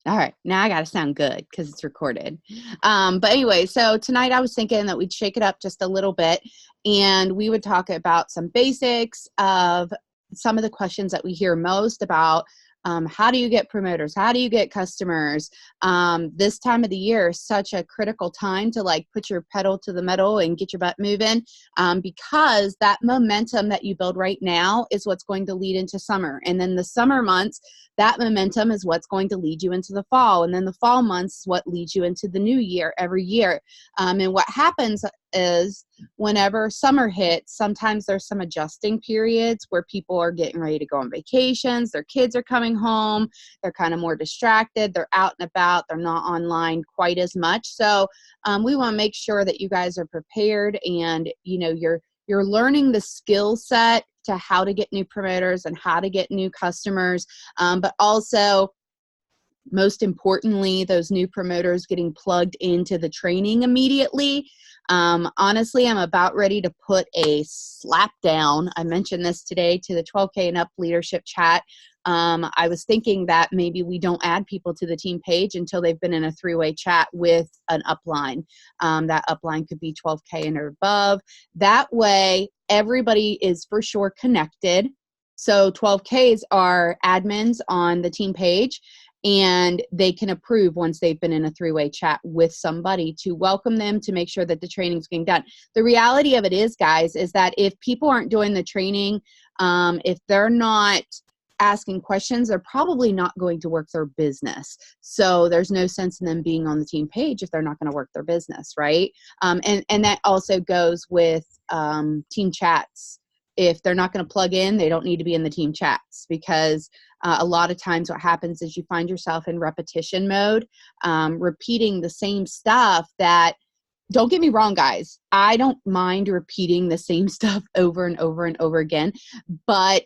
All right. Now I got to sound good because it's recorded. But anyway, so tonight I was thinking that we'd shake it up just a little bit and we would talk about some basics of some of the questions that we hear most about. How do you get promoters? How do you get customers? This time of the year is such a critical time to like put your pedal to the metal and get your butt moving, because that momentum that you build right now is what's going to lead into summer. And then the summer months, that momentum is what's going to lead you into the fall. And then the fall months is what leads you into the new year every year. And what happens is whenever summer hits, sometimes there's some adjusting periods where people are getting ready to go on vacations, their kids are coming home, they're kind of more distracted, they're out and about, they're not online quite as much. So we want to make sure that you guys are prepared and you're learning the skill set to how to get new promoters and how to get new customers, but also most importantly, those new promoters getting plugged into the training immediately. Honestly, I'm about ready to put a slap down. I mentioned this today to the 12K and up leadership chat. I was thinking that maybe we don't add people to the team page until they've been in a 3-way chat with an upline. That upline could be 12K and above. That way, everybody is for sure connected. So 12Ks are admins on the team page, and they can approve once they've been in a 3-way chat with somebody to welcome them to make sure that the training's being done. The reality of it is, guys, is that if people aren't doing the training, if they're not asking questions, they're probably not going to work their business. So there's no sense in them being on the team page if they're not going to work their business, right? And that also goes with team chats. If they're not going to plug in, they don't need to be in the team chats, because a lot of times what happens is you find yourself in repetition mode, repeating the same stuff that, don't get me wrong, guys, I don't mind repeating the same stuff over and over and over again, but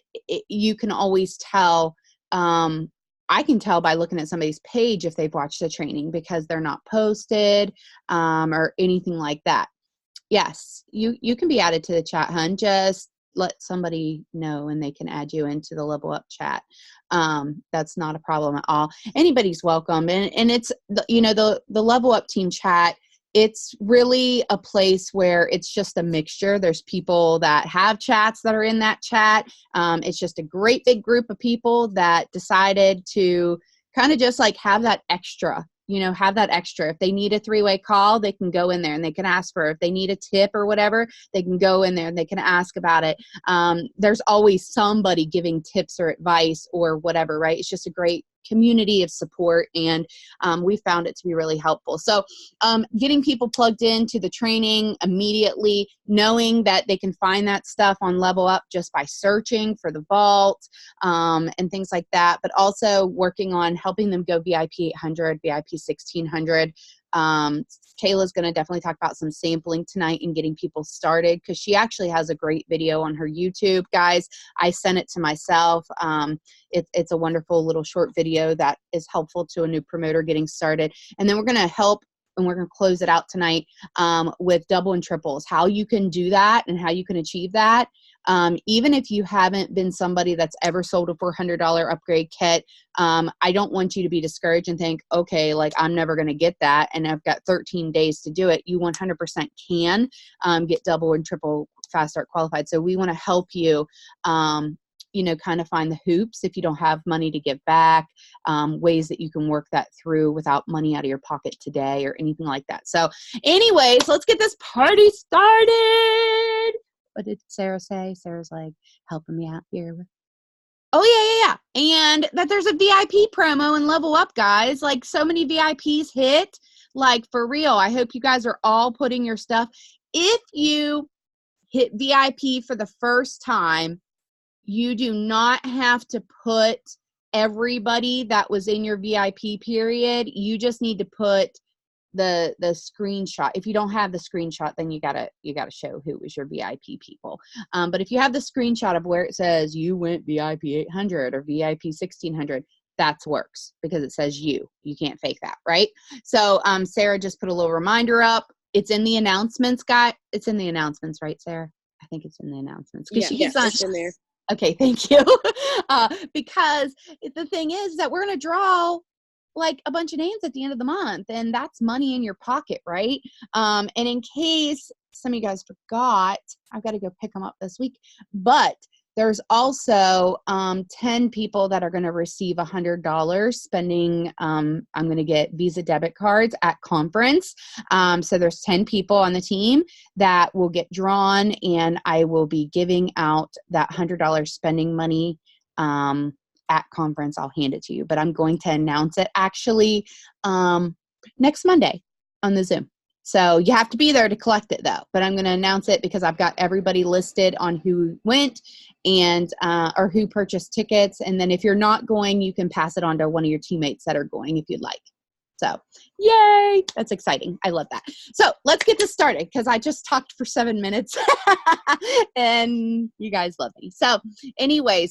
you can always tell. I can tell by looking at somebody's page if they've watched the training, because they're not posted or anything like that. Yes, you can be added to the chat, hun. Just let somebody know and they can add you into the Level Up chat. That's not a problem at all. Anybody's welcome. And it's, the Level Up team chat, it's really a place where it's just a mixture. There's people that have chats that are in that chat. It's just a great big group of people that decided to kind of just like have that extra. If they need a 3-way call, they can go in there and they can ask for it. If they need a tip or whatever, they can go in there and they can ask about it. There's always somebody giving tips or advice or whatever, right? It's just a great community of support, and we found it to be really helpful. So getting people plugged into the training immediately, knowing that they can find that stuff on Level Up just by searching for the vault and things like that, but also working on helping them go VIP 800, VIP 1600. Kayla's going to definitely talk about some sampling tonight and getting people started, because she actually has a great video on her YouTube, guys. I sent it to myself. It's a wonderful little short video that is helpful to a new promoter getting started. And then we're going to help, and we're going to close it out tonight with double and triples, how you can do that and how you can achieve that. Even if you haven't been somebody that's ever sold a $400 upgrade kit, I don't want you to be discouraged and think, okay, like I'm never going to get that, and I've got 13 days to do it. You 100% can get double and triple fast start qualified. So we want to help you kind of find the hoops if you don't have money to give back, ways that you can work that through without money out of your pocket today or anything like that. So anyways, let's get this party started. What did Sarah say? Sarah's like helping me out here. Oh, yeah. And that there's a VIP promo and Level Up, guys. Like, so many VIPs hit. Like, for real. I hope you guys are all putting your stuff. If you hit VIP for the first time, you do not have to put everybody that was in your VIP period. You just need to put the screenshot. If you don't have the screenshot, then you gotta show who was your VIP people. But if you have the screenshot of where it says you went VIP 800 or VIP 1600, that works because it says you can't fake that, right? So Sarah just put a little reminder up. It's in the announcements, guy. It's in the announcements, right, Sarah? I think it's in the announcements because she keeps on. It's in there. Okay, thank you. Because the thing is that we're going to draw like a bunch of names at the end of the month, and that's money in your pocket, right? And in case some of you guys forgot, I've got to go pick them up this week, but there's also 10 people that are going to receive $100 spending. I'm going to get Visa debit cards at conference. So there's 10 people on the team that will get drawn, and I will be giving out that $100 spending money at conference. I'll hand it to you, but I'm going to announce it actually next Monday on the Zoom. So you have to be there to collect it though, but I'm going to announce it because I've got everybody listed on who went and or who purchased tickets. And then if you're not going, you can pass it on to one of your teammates that are going if you'd like. So yay, that's exciting. I love that. So let's get this started because I just talked for 7 minutes and you guys love me. So anyway,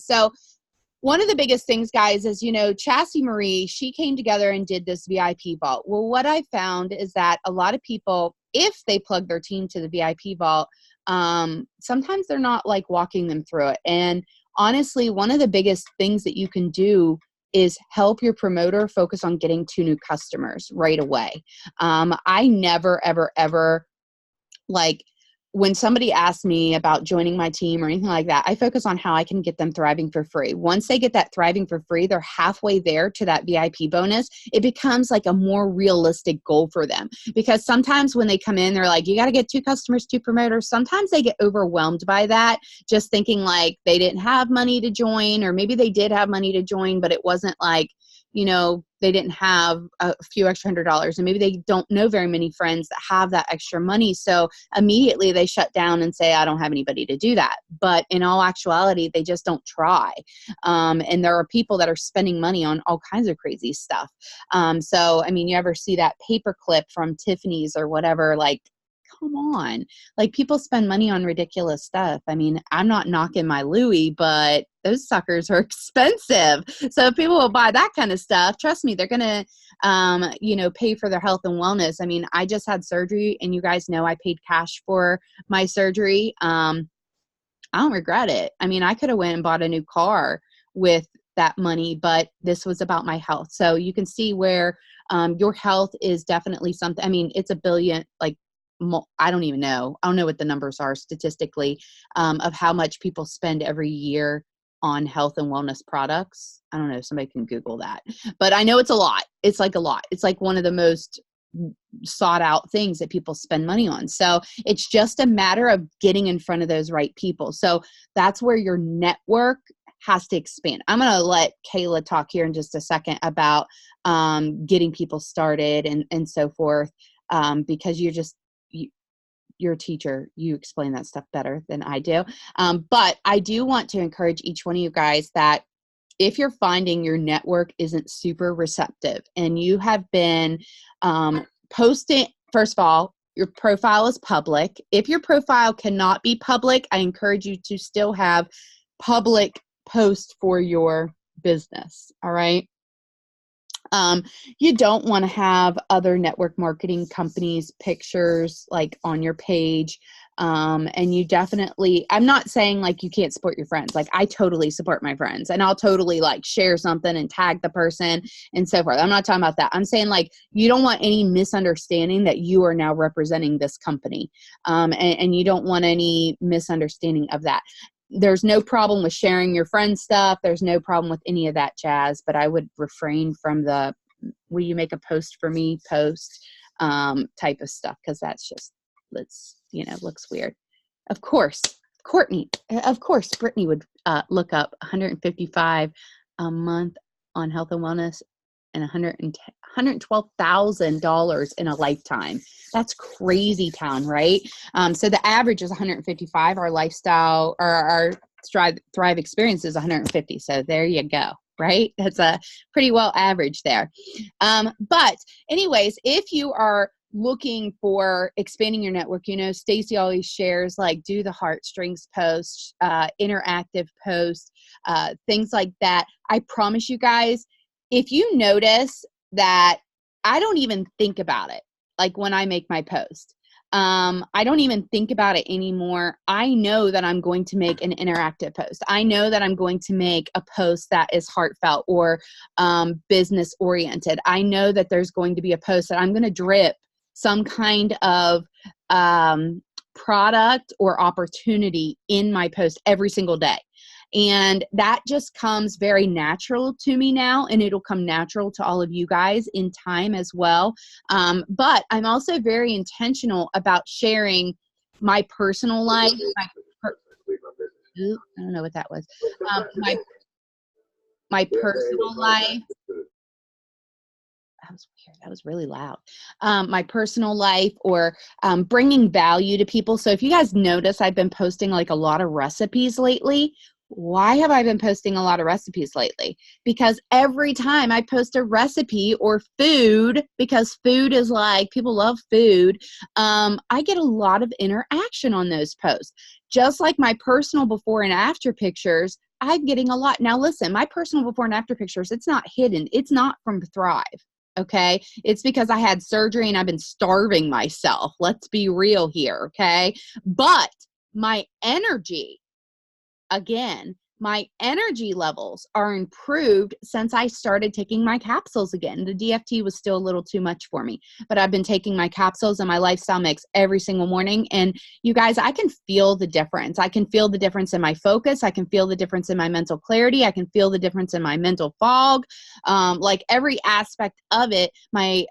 one of the biggest things, guys, is, Chassie Marie, she came together and did this VIP vault. Well, what I found is that a lot of people, if they plug their team to the VIP vault, sometimes they're not like walking them through it. And honestly, one of the biggest things that you can do is help your promoter focus on getting 2 new customers right away. I never, ever, ever when somebody asks me about joining my team or anything like that, I focus on how I can get them thriving for free. Once they get that thriving for free, they're halfway there to that VIP bonus. It becomes like a more realistic goal for them, because sometimes when they come in, they're like, you got to get 2 customers, 2 promoters. Sometimes they get overwhelmed by that, just thinking like they didn't have money to join, or maybe they did have money to join, but it wasn't like, they didn't have a few extra $100, and maybe they don't know very many friends that have that extra money. So immediately they shut down and say, I don't have anybody to do that. But in all actuality, they just don't try. And there are people that are spending money on all kinds of crazy stuff. You ever see that paperclip from Tiffany's or whatever, like, come on, like people spend money on ridiculous stuff. I'm not knocking my Louis, but those suckers are expensive. So if people will buy that kind of stuff, trust me, they're going to, pay for their health and wellness. I just had surgery, and you guys know I paid cash for my surgery. I don't regret it. I could have went and bought a new car with that money, but this was about my health. So you can see where your health is definitely something. It's a billion, I don't even know. I don't know what the numbers are statistically of how much people spend every year on health and wellness products. I don't know. Somebody can Google that. But I know it's a lot. It's like a lot. It's like one of the most sought out things that people spend money on. So it's just a matter of getting in front of those right people. So that's where your network has to expand. I'm going to let Kayla talk here in just a second about getting people started and so forth, because you're a teacher. You explain that stuff better than I do. But I do want to encourage each one of you guys that if you're finding your network isn't super receptive and you have been posting, first of all, your profile is public. If your profile cannot be public, I encourage you to still have public posts for your business. All right. You don't want to have other network marketing companies' pictures like on your page. And you definitely, I'm not saying like you can't support your friends. Like I totally support my friends, and I'll totally like share something and tag the person and so forth. I'm not talking about that. I'm saying like you don't want any misunderstanding that you are now representing this company. And you don't want any misunderstanding of that. There's no problem with sharing your friend's stuff. There's no problem with any of that jazz, but I would refrain from the, will you make a post for me post type of stuff, because that's just, looks weird. Of course, Brittany would look up $155 a month on health and wellness and $112,000 in a lifetime. That's crazy town, right? So the average is 155. Our lifestyle or our Thrive experience is 150. So there you go, right? That's a pretty well average there. But anyways, if you are looking for expanding your network, Stacy always shares like do the heartstrings posts, interactive posts, things like that. I promise you guys, if you notice that I don't even think about it, like when I make my post, I don't even think about it anymore. I know that I'm going to make an interactive post. I know that I'm going to make a post that is heartfelt or business oriented. I know that there's going to be a post that I'm going to drip some kind of product or opportunity in my post every single day. And that just comes very natural to me now, and it'll come natural to all of you guys in time as well. But I'm also very intentional about sharing my personal life. Ooh, I don't know what that was. My personal life. That was weird. That was really loud. My personal life or bringing value to people. So if you guys notice, I've been posting like a lot of recipes lately. Why have I been posting a lot of recipes lately? Because every time I post a recipe or food, because food is like, people love food, I get a lot of interaction on those posts. Just like my personal before and after pictures, I'm getting a lot. Now listen, my personal before and after pictures, it's not hidden. It's not from Thrive. Okay. It's because I had surgery and I've been starving myself. Let's be real here. Okay. But my energy, again, my energy levels are improved since I started taking my capsules again. The DFT was still a little too much for me, but I've been taking my capsules and my lifestyle mix every single morning. And you guys, I can feel the difference. I can feel the difference in my focus. I can feel the difference in my mental clarity. I can feel the difference in my mental fog. Like every aspect of it, I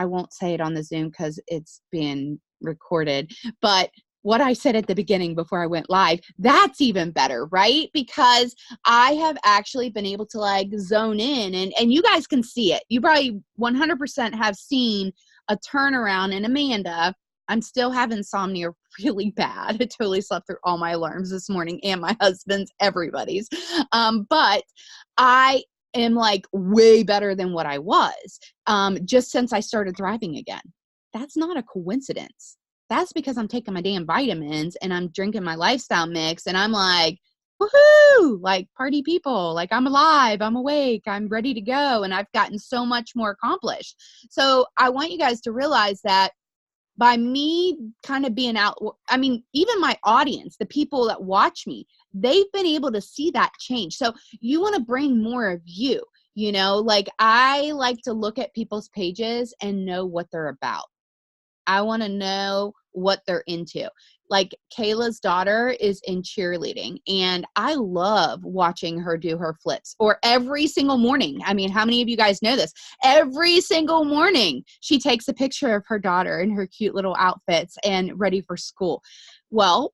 won't say it on the Zoom because it's being recorded, but what I said at the beginning before I went live, that's even better, right? Because I have actually been able to like zone in and you guys can see it. You probably 100% have seen a turnaround in Amanda. I'm still having insomnia really bad. I totally slept through all my alarms this morning and my husband's, everybody's. But I am like way better than what I was just since I started thriving again. That's not a coincidence. That's because I'm taking my damn vitamins and I'm drinking my lifestyle mix and I'm like, woohoo, like party people, like I'm alive, I'm awake, I'm ready to go. And I've gotten so much more accomplished. So I want you guys to realize that by me kind of being out, I mean, even my audience, the people that watch me, they've been able to see that change. So you want to bring more of you, you know, like I like to look at people's pages and know what they're about. I want to know what they're into. Like Kayla's daughter is in cheerleading and I love watching her do her flips or every single morning. I mean, how many of you guys know this? Every single morning she takes a picture of her daughter in her cute little outfits and ready for school. Well,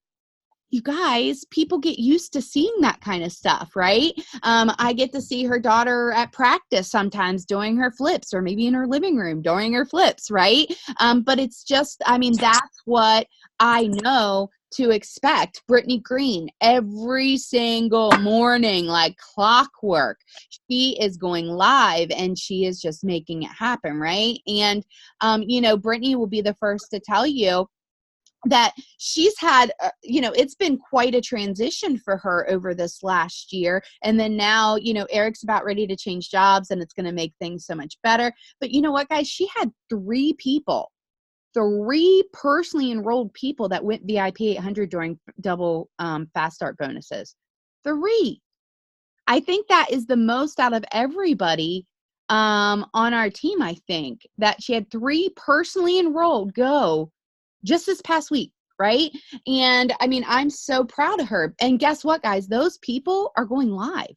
you guys, people get used to seeing that kind of stuff, right? I get to see her daughter at practice sometimes doing her flips or maybe in her living room doing her flips, right? But it's just, I mean, that's what I know to expect. Brittany Green, every single morning, like clockwork, she is going live and she is just making it happen, right? And, you know, Brittany will be the first to tell you that she's had, you know, it's been quite a transition for her over this last year. And then now, you know, Eric's about ready to change jobs and it's going to make things so much better. But you know what, guys, she had three personally enrolled people that went VIP 800 during double fast start bonuses. Three. I think that is the most out of everybody on our team. I think that she had three personally enrolled go just this past week, right? And I mean, I'm so proud of her. And guess what, guys? Those people are going live.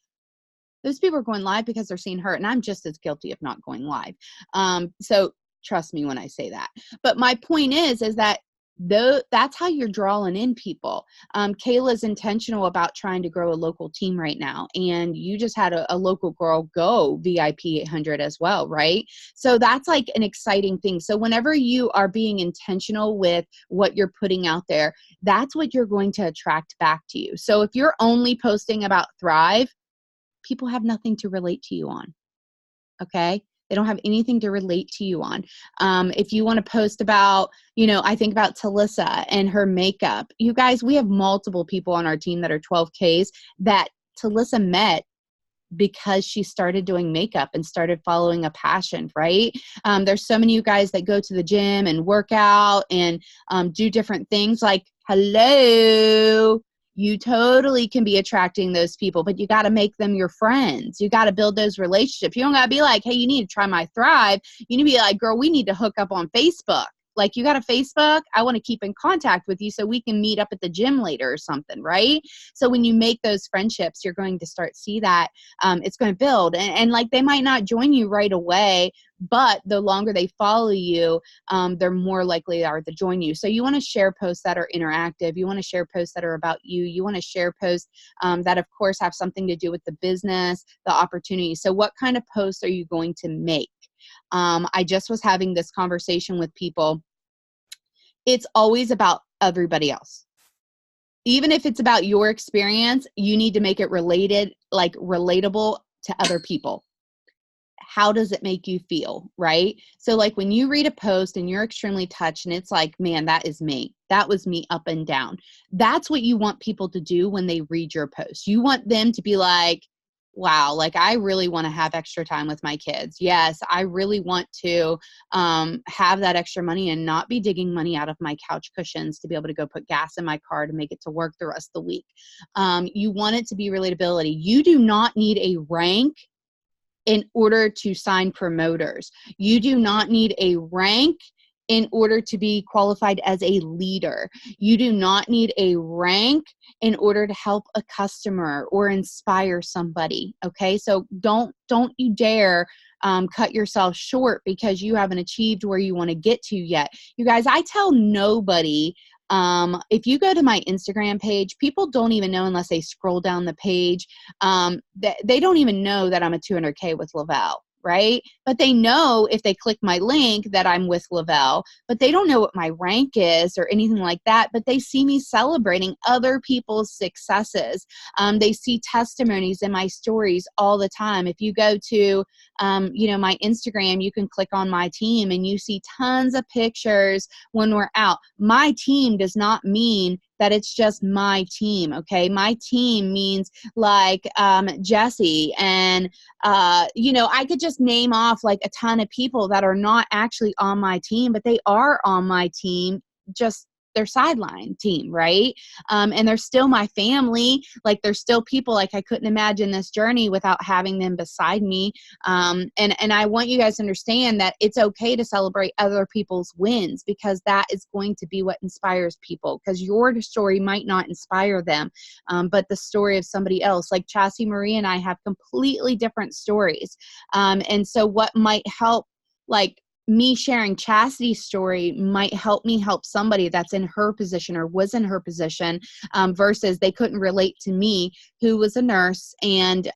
Those people are going live because they're seeing her. And I'm just as guilty of not going live. So trust me when I say that. But my point is that that's how you're drawing in people. Kayla's intentional about trying to grow a local team right now. And you just had a local girl go VIP 800 as well, right? So that's like an exciting thing. So whenever you are being intentional with what you're putting out there, that's what you're going to attract back to you. So if you're only posting about Thrive, people have nothing to relate to you on. Okay? They don't have anything to relate to you on. If you want to post about, you know, I think about Talissa and her makeup. You guys, we have multiple people on our team that are 12Ks that Talissa met because she started doing makeup and started following a passion, right? There's so many of you guys that go to the gym and work out and do different things. Like, hello, you totally can be attracting those people, but you got to make them your friends. You got to build those relationships. You don't got to be like, hey, you need to try my Thrive. You need to be like, girl, we need to hook up on Facebook. Like, you got a Facebook? I want to keep in contact with you so we can meet up at the gym later or something, right? So when you make those friendships, you're going to start to see that it's going to build. And like, they might not join you right away, but the longer they follow you, they're more likely are to join you. So you want to share posts that are interactive. You want to share posts that are about you. You want to share posts that, of course, have something to do with the business, the opportunity. So what kind of posts are you going to make? I just was having this conversation with people. It's always about everybody else. Even if it's about your experience, you need to make it relatable to other people. How does it make you feel, right? So like when you read a post and you're extremely touched and it's like, man, that is me. That was me up and down. That's what you want people to do when they read your post. You want them to be like, wow, like I really want to have extra time with my kids. Yes, I really want to have that extra money and not be digging money out of my couch cushions to be able to go put gas in my car to make it to work the rest of the week. You want it to be relatability. You do not need a rank in order to sign promoters. You do not need a rank in order to be qualified as a leader. You do not need a rank in order to help a customer or inspire somebody. Okay, so don't you dare cut yourself short because you haven't achieved where you want to get to yet. You guys, I tell nobody. If you go to my Instagram page, people don't even know unless they scroll down the page. They don't even know that I'm a 200K with Lavelle, right? But they know if they click my link that I'm with Lavelle, but they don't know what my rank is or anything like that. But they see me celebrating other people's successes. They see testimonies in my stories all the time. If you go to, my Instagram, you can click on my team and you see tons of pictures when we're out. My team does not mean that it's just my team, okay? My team means like Jesse and, I could just name off like a ton of people that are not actually on my team, but they are on my team, just their sideline team, right? And they're still my family. Like, they're still people. Like, I couldn't imagine this journey without having them beside me. And I want you guys to understand that it's okay to celebrate other people's wins, because that is going to be what inspires people, because your story might not inspire them, but the story of somebody else. Like Chassie Marie and I have completely different stories. And so what might help, like, me sharing Chassie's story might help me help somebody that's in her position or was in her position, versus they couldn't relate to me, who was a nurse and,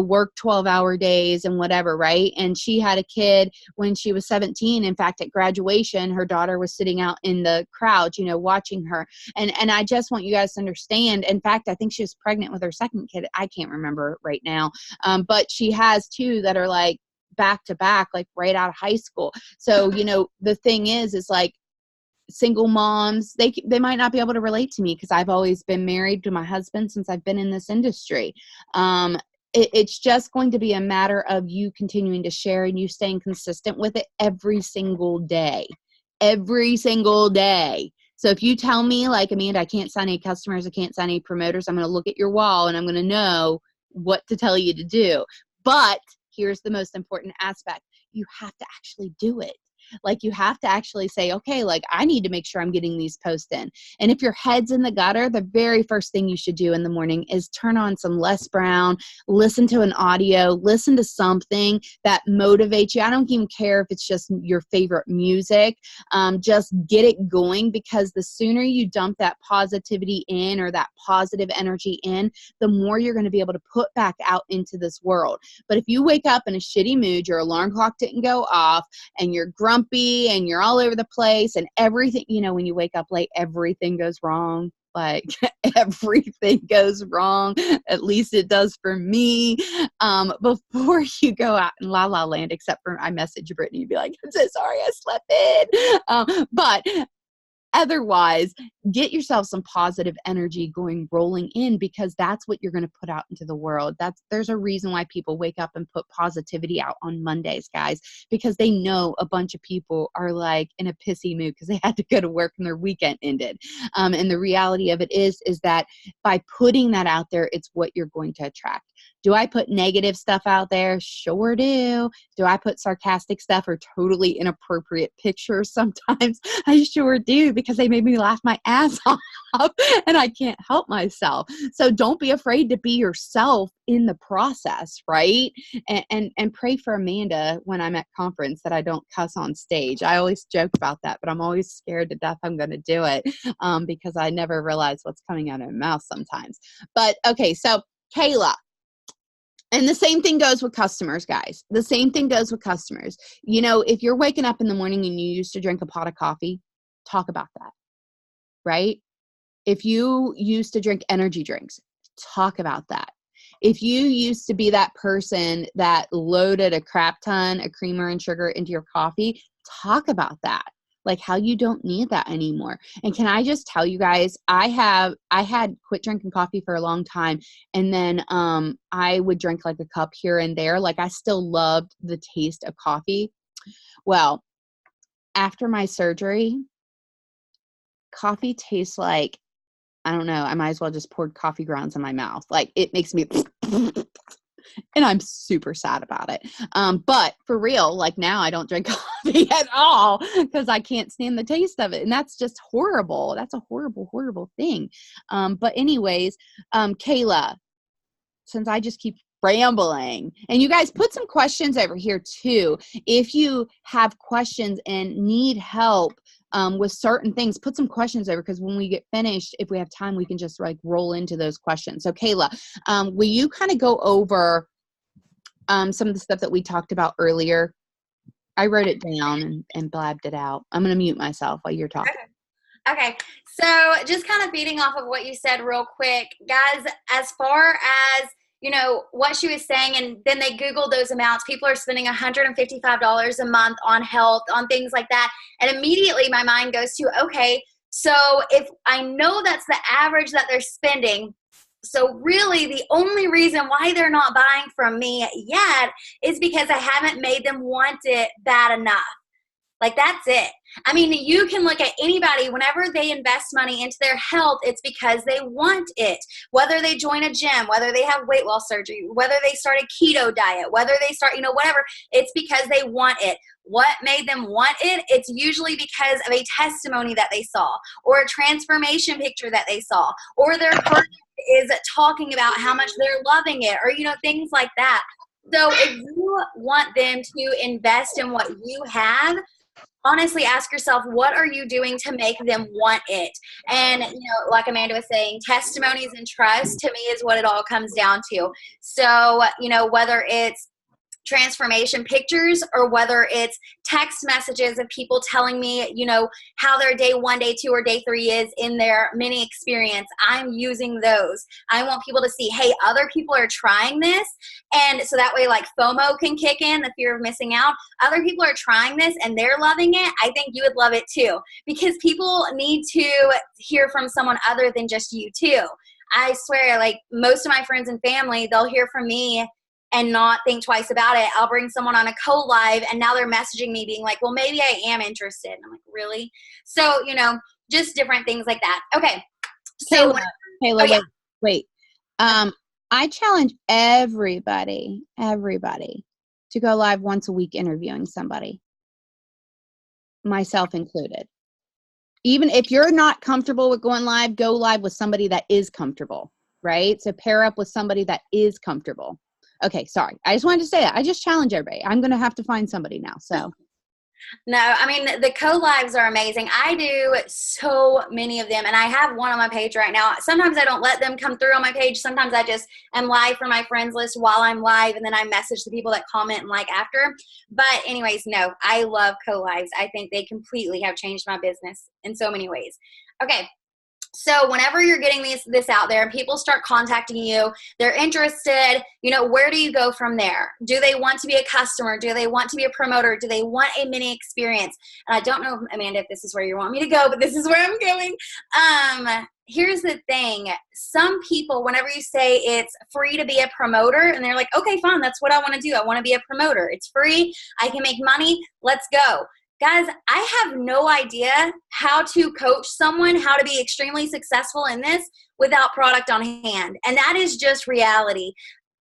worked 12-hour days and whatever, right? And she had a kid when she was 17. In fact, at graduation, her daughter was sitting out in the crowd, watching her. And I just want you guys to understand. In fact, I think she was pregnant with her second kid. I can't remember right now. But she has two that are like back to back, like right out of high school. So, the thing is like, single moms, they might not be able to relate to me because I've always been married to my husband since I've been in this industry. It's just going to be a matter of you continuing to share and you staying consistent with it every single day. So if you tell me like, Amanda, I can't sign any customers, I can't sign any promoters, I'm going to look at your wall and I'm going to know what to tell you to do. But here's the most important aspect. You have to actually do it. Like, you have to actually say, okay, like, I need to make sure I'm getting these posts in. And if your head's in the gutter, the very first thing you should do in the morning is turn on some Les Brown, listen to an audio, listen to something that motivates you. I don't even care if it's just your favorite music. Just get it going, because the sooner you dump that positivity in or that positive energy in, the more you're going to be able to put back out into this world. But if you wake up in a shitty mood, your alarm clock didn't go off, and you're grumpy and you're all over the place and everything, when you wake up late, everything goes wrong. Like, everything goes wrong. At least it does for me. Before you go out in La La Land, except for I message Brittany, you'd be like, I'm so sorry I slept in. But otherwise, get yourself some positive energy rolling in, because that's what you're going to put out into the world. There's a reason why people wake up and put positivity out on Mondays, guys, because they know a bunch of people are like in a pissy mood because they had to go to work and their weekend ended. And the reality of it is that by putting that out there, it's what you're going to attract. Do I put negative stuff out there? Sure do. Do I put sarcastic stuff or totally inappropriate pictures sometimes? I sure do, because they made me laugh my ass off and I can't help myself. So don't be afraid to be yourself in the process, right? And pray for Amanda when I'm at conference that I don't cuss on stage. I always joke about that, but I'm always scared to death I'm going to do it because I never realize what's coming out of my mouth sometimes. But okay, so Kayla. And the same thing goes with customers, guys. The same thing goes with customers. You know, if you're waking up in the morning and you used to drink a pot of coffee, talk about that, right? If you used to drink energy drinks, talk about that. If you used to be that person that loaded a crap ton of creamer and sugar into your coffee, talk about that. Like how you don't need that anymore. And can I just tell you guys, I had quit drinking coffee for a long time. And then I would drink like a cup here and there. Like I still loved the taste of coffee. Well, after my surgery, coffee tastes like, I don't know, I might as well just poured coffee grounds in my mouth. Like it makes me and I'm super sad about it. But for real, like now I don't drink coffee at all because I can't stand the taste of it. And that's just horrible. That's a horrible, horrible thing. But anyways, Kayla, since I just keep rambling, and you guys put some questions over here too. If you have questions and need help with certain things, put some questions over, because when we get finished, if we have time, we can just like roll into those questions. So Kayla, will you kind of go over some of the stuff that we talked about earlier? I wrote it down and blabbed it out. I'm going to mute myself while you're talking. Okay. So just kind of feeding off of what you said real quick, guys, as far as, you know, what she was saying, and then they Googled those amounts. People are spending $155 a month on health, on things like that. And immediately my mind goes to, okay, so if I know that's the average that they're spending, so really the only reason why they're not buying from me yet is because I haven't made them want it bad enough. Like, that's it. I mean, you can look at anybody, whenever they invest money into their health, it's because they want it. Whether they join a gym, whether they have weight loss surgery, whether they start a keto diet, whether they start, you know, whatever, it's because they want it. What made them want it? It's usually because of a testimony that they saw, or a transformation picture that they saw, or their friend is talking about how much they're loving it, or, you know, things like that. So if you want them to invest in what you have, honestly ask yourself, what are you doing to make them want it? And, you know, like Amanda was saying, testimonies and trust to me is what it all comes down to. So, you know, whether it's transformation pictures or whether it's text messages of people telling me, you know, how their day 1, day 2, or day 3 is in their mini experience, I'm using those. I want people to see, hey, other people are trying this. And so that way, like, FOMO can kick in, the fear of missing out. Other people are trying this and they're loving it. I think you would love it too, because people need to hear from someone other than just you too. I swear, like, most of my friends and family, they'll hear from me and not think twice about it. I'll bring someone on a co-live and now they're messaging me being like, well, maybe I am interested. And I'm like, really? So, you know, just different things like that. Okay. So Kayla, wait. I challenge everybody to go live once a week interviewing somebody, myself included. Even if you're not comfortable with going live, go live with somebody that is comfortable, right? So pair up with somebody that is comfortable. Okay, sorry. I just wanted to say that. I just challenge everybody. I'm going to have to find somebody now. So, no, I mean, the co-lives are amazing. I do so many of them, and I have one on my page right now. Sometimes I don't let them come through on my page. Sometimes I just am live for my friends list while I'm live, and then I message the people that comment and like after. But anyways, no, I love co-lives. I think they completely have changed my business in so many ways. Okay. So whenever you're getting this out there and people start contacting you, they're interested, where do you go from there? Do they want to be a customer? Do they want to be a promoter? Do they want a mini experience? And I don't know, Amanda, if this is where you want me to go, but this is where I'm going. Here's the thing. Some people, whenever you say it's free to be a promoter, and they're like, okay, fine, that's what I want to do. I want to be a promoter. It's free. I can make money. Let's go. Guys, I have no idea how to coach someone, how to be extremely successful in this without product on hand. And that is just reality.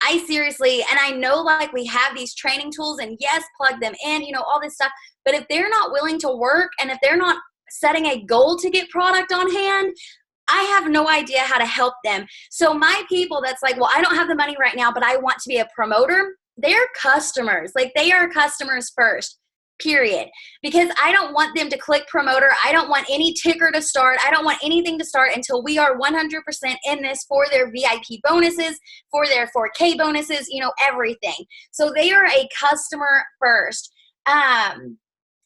I seriously, and I know like we have these training tools and yes, plug them in, all this stuff. But if they're not willing to work and if they're not setting a goal to get product on hand, I have no idea how to help them. So my people that's like, well, I don't have the money right now, but I want to be a promoter. They're customers. Like they are customers first. Period. Because I don't want them to click promoter. I don't want any ticker to start. I don't want anything to start until we are 100% in this for their VIP bonuses, for their 4K bonuses, everything. So they are a customer first. Now,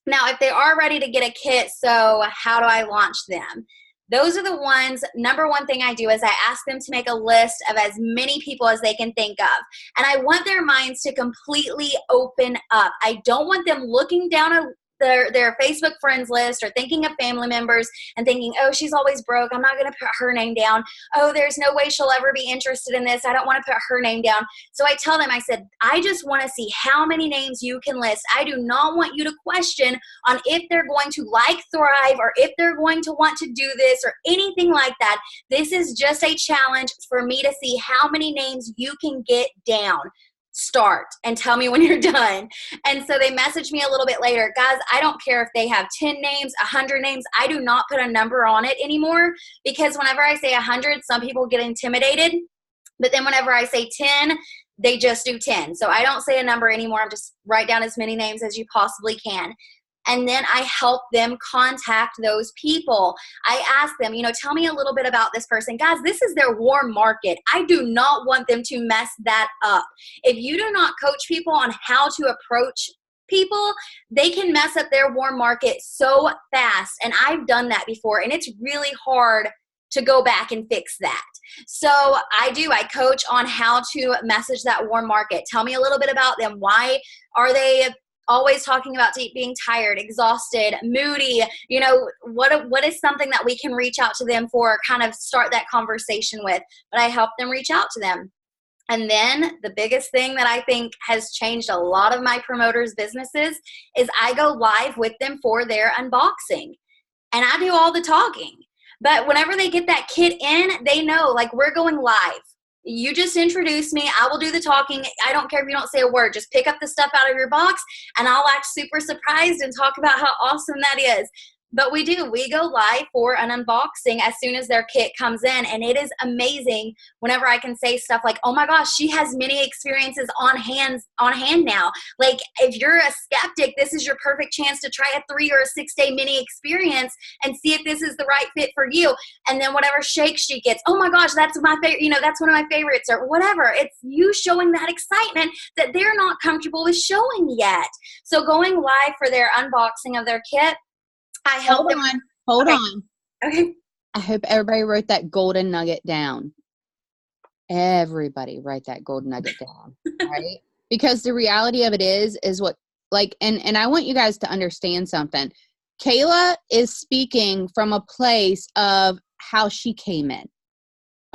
if they are ready to get a kit, so how do I launch them? Those are the ones, number one thing I do is I ask them to make a list of as many people as they can think of. And I want their minds to completely open up. I don't want them looking down their Facebook friends list or thinking of family members and thinking, oh, she's always broke. I'm not going to put her name down. Oh, there's no way she'll ever be interested in this. I don't want to put her name down. So I tell them, I said, I just want to see how many names you can list. I do not want you to question on if they're going to like Thrive or if they're going to want to do this or anything like that. This is just a challenge for me to see how many names you can get down. Start and tell me when you're done. And so they messaged me a little bit later, guys, I don't care if they have 10 names, 100 names. I do not put a number on it anymore because whenever I say 100, some people get intimidated. But then whenever I say 10, they just do 10. So I don't say a number anymore. I'm just write down as many names as you possibly can. And then I help them contact those people. I ask them, tell me a little bit about this person. Guys, this is their warm market. I do not want them to mess that up. If you do not coach people on how to approach people, they can mess up their warm market so fast. And I've done that before, and it's really hard to go back and fix that. So I coach on how to message that warm market. Tell me a little bit about them. Why are they always talking about being tired, exhausted, moody? What is something that we can reach out to them for, kind of start that conversation with? But I help them reach out to them. And then the biggest thing that I think has changed a lot of my promoters' businesses is I go live with them for their unboxing. And I do all the talking. But whenever they get that kit in, they know, like, we're going live. You just introduce me. I will do the talking. I don't care if you don't say a word. Just pick up the stuff out of your box, and I'll act super surprised and talk about how awesome that is. But we go live for an unboxing as soon as their kit comes in. And it is amazing whenever I can say stuff like, oh my gosh, she has many experiences on hand now. Like, if you're a skeptic, this is your perfect chance to try a 3 or a 6 day mini experience and see if this is the right fit for you. And then whatever shake she gets, oh my gosh, that's my favorite, that's one of my favorites, or whatever. It's you showing that excitement that they're not comfortable with showing yet. So going live for their unboxing of their kit, I help them. Hold on. Okay. I hope everybody wrote that golden nugget down. Everybody write that golden nugget down, right? Because the reality of it is what, like, and I want you guys to understand something. Kayla is speaking from a place of how she came in,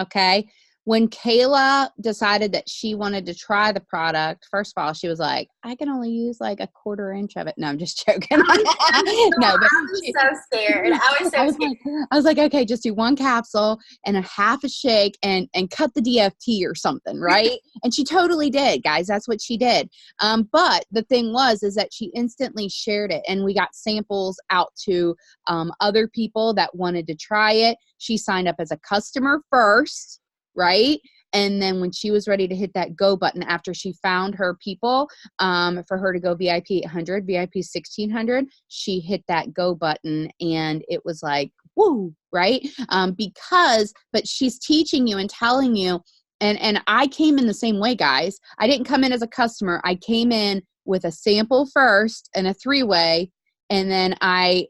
okay? When Kayla decided that she wanted to try the product, first of all, she was like, I can only use like a 1/4 inch of it. No, I'm just joking. No, I was so scared. I was like, okay, just do 1 capsule and a half a shake and cut the DFT or something, right? And she totally did, guys. That's what she did. But the thing is that she instantly shared it, and we got samples out to other people that wanted to try it. She signed up as a customer first, right? And then when she was ready to hit that go button after she found her people for her to go VIP 800, VIP 1600, she hit that go button, and it was like, woo, right? But she's teaching you and telling you, and I came in the same way, guys. I didn't come in as a customer. I came in with a sample first and a 3-way, And then I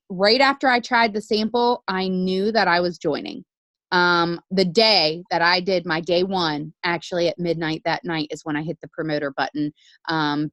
right after I tried the sample, I knew that I was joining. The day that I did my day one, actually at midnight that night is when I hit the promoter button,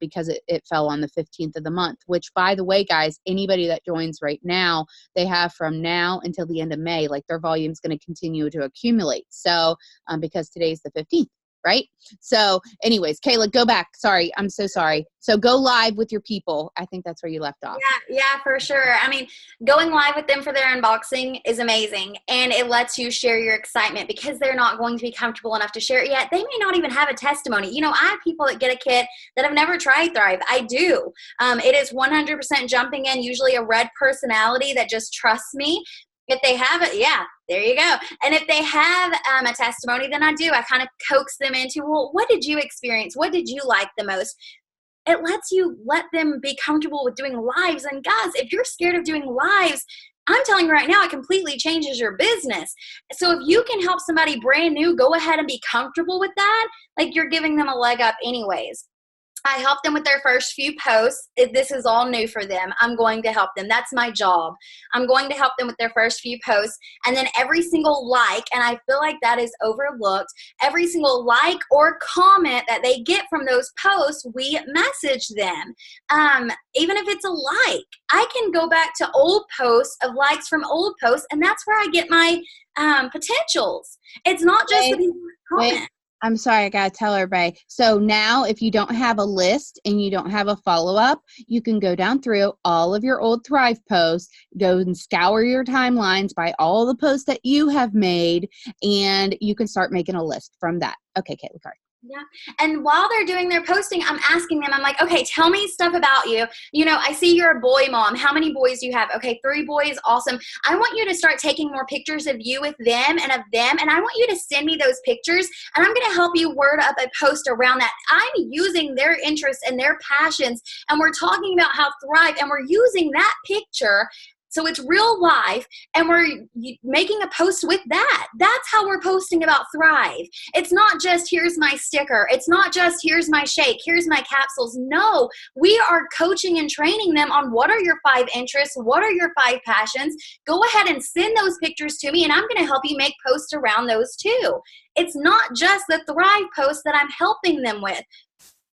because it fell on the 15th of the month, which, by the way, guys, anybody that joins right now, they have from now until the end of May, like their volume is going to continue to accumulate. So, because today's the 15th. Right? So anyways, Kayla, go back. Sorry. I'm so sorry. So go live with your people. I think that's where you left off. Yeah, for sure. I mean, going live with them for their unboxing is amazing. And it lets you share your excitement because they're not going to be comfortable enough to share it yet. They may not even have a testimony. You know, I have people that get a kit that have never tried Thrive. I do. It is 100% jumping in, usually a red personality that just trusts me. If they have it, yeah, there you go. And if they have a testimony, then I kind of coax them into, well, what did you experience? What did you like the most? It lets you let them be comfortable with doing lives. And guys, if you're scared of doing lives, I'm telling you right now, it completely changes your business. So if you can help somebody brand new go ahead and be comfortable with that, like you're giving them a leg up anyways. I help them with their first few posts. If this is all new for them, I'm going to help them. That's my job. I'm going to help them with their first few posts. And then every single like, and I feel like that is overlooked, every single like or comment that they get from those posts, we message them. Even if it's a like, I can go back to old posts of likes from old posts, and that's where I get my potentials. It's not just the people that comment. I'm sorry, I gotta tell everybody. So now if you don't have a list and you don't have a follow-up, you can go down through all of your old Thrive posts, go and scour your timelines by all the posts that you have made, and you can start making a list from that. Okay, Caitlin, sorry. Yeah. And while they're doing their posting, I'm asking them, I'm like, okay, tell me stuff about you. You know, I see you're a boy mom. How many boys do you have? Okay, 3 boys. Awesome. I want you to start taking more pictures of you with them and of them. And I want you to send me those pictures. And I'm going to help you word up a post around that. I'm using their interests and their passions. And we're talking about how Thrive. And we're using that picture. So it's real life, and we're making a post with that. That's how we're posting about Thrive. It's not just, here's my sticker. It's not just, here's my shake. Here's my capsules. No, we are coaching and training them on what are your 5 interests? What are your 5 passions? Go ahead and send those pictures to me, and I'm going to help you make posts around those too. It's not just the Thrive post that I'm helping them with.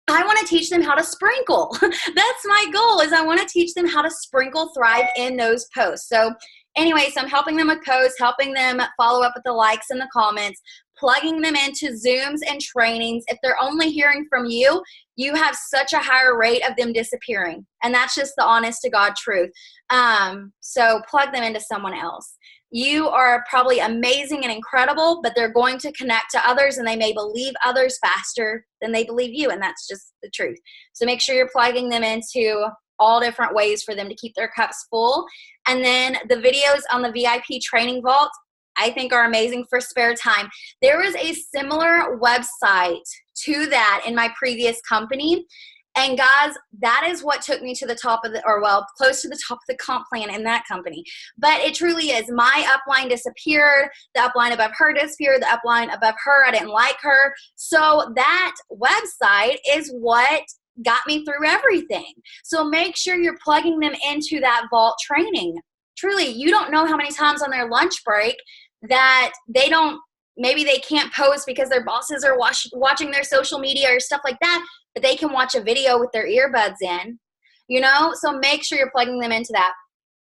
I want to teach them how to sprinkle. That's my goal, is I want to teach them how to sprinkle Thrive in those posts. So anyways, I'm helping them with posts, helping them follow up with the likes and the comments, plugging them into Zooms and trainings. If they're only hearing from you, you have such a higher rate of them disappearing. And that's just the honest to God truth. So plug them into someone else. You are probably amazing and incredible, but they're going to connect to others, and they may believe others faster than they believe you, and that's just the truth. So make sure you're plugging them into all different ways for them to keep their cups full. And then the videos on the VIP Training Vault, I think, are amazing for spare time. There was a similar website to that in my previous company. And guys, that is what took me to the top of close to the top of the comp plan in that company. But it truly is. My upline disappeared. The upline above her disappeared. The upline above her, I didn't like her. So that website is what got me through everything. So make sure you're plugging them into that vault training. Truly, you don't know how many times on their lunch break that maybe they can't post because their bosses are watching their social media or stuff like that, but they can watch a video with their earbuds in, so make sure you're plugging them into that.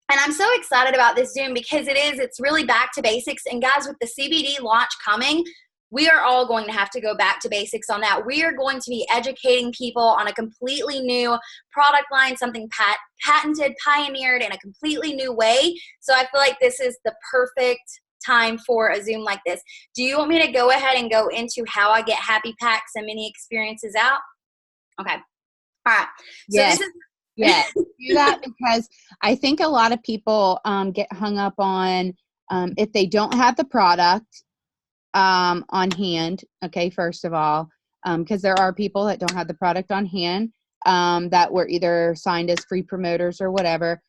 And I'm so excited about this Zoom because it's really back to basics. And guys, with the CBD launch coming, we are all going to have to go back to basics on that. We are going to be educating people on a completely new product line, something patented, pioneered in a completely new way. So I feel like this is the perfect time for a Zoom like this. Do you want me to go ahead and go into how I get happy packs and mini experiences out? Okay. All right. So yes. Do that, because I think a lot of people get hung up on if they don't have the product on hand. Okay, first of all, because there are people that don't have the product on hand that were either signed as free promoters or whatever,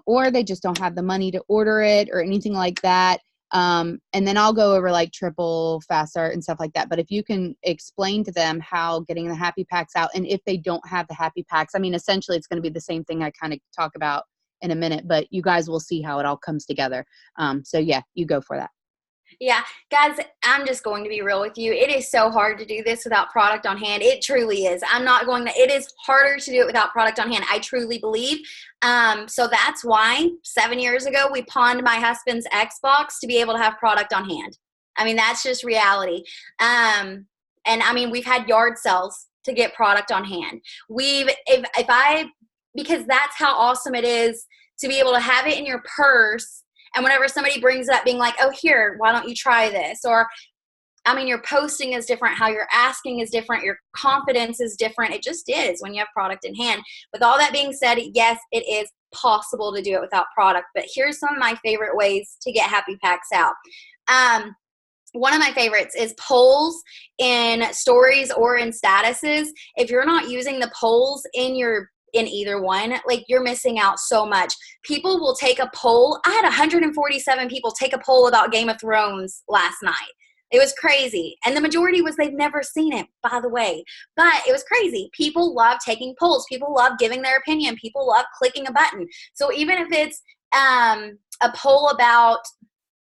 or they just don't have the money to order it or anything like that. And then I'll go over like triple fast start and stuff like that. But if you can explain to them how getting the happy packs out, and if they don't have the happy packs, I mean, essentially it's going to be the same thing I kind of talk about in a minute, but you guys will see how it all comes together. So yeah, you go for that. Yeah, guys, I'm just going to be real with you. It is so hard to do this without product on hand. It truly is. It is harder to do it without product on hand. I truly believe. So that's why 7 years ago, we pawned my husband's Xbox to be able to have product on hand. I mean, that's just reality. And I mean, we've had yard sales to get product on hand. Because that's how awesome it is to be able to have it in your purse. And whenever somebody brings up being like, oh, here, why don't you try this? Or, I mean, your posting is different. How you're asking is different. Your confidence is different. It just is when you have product in hand. With all that being said, yes, it is possible to do it without product. But here's some of my favorite ways to get happy packs out. One of my favorites is polls in stories or in statuses. If you're not using the polls in either one, like, you're missing out so much. People will take a poll. I had 147 people take a poll about Game of Thrones last night. It was crazy. And the majority was they've never seen it, by the way. But it was crazy. People love taking polls. People love giving their opinion. People love clicking a button. So even if it's a poll about,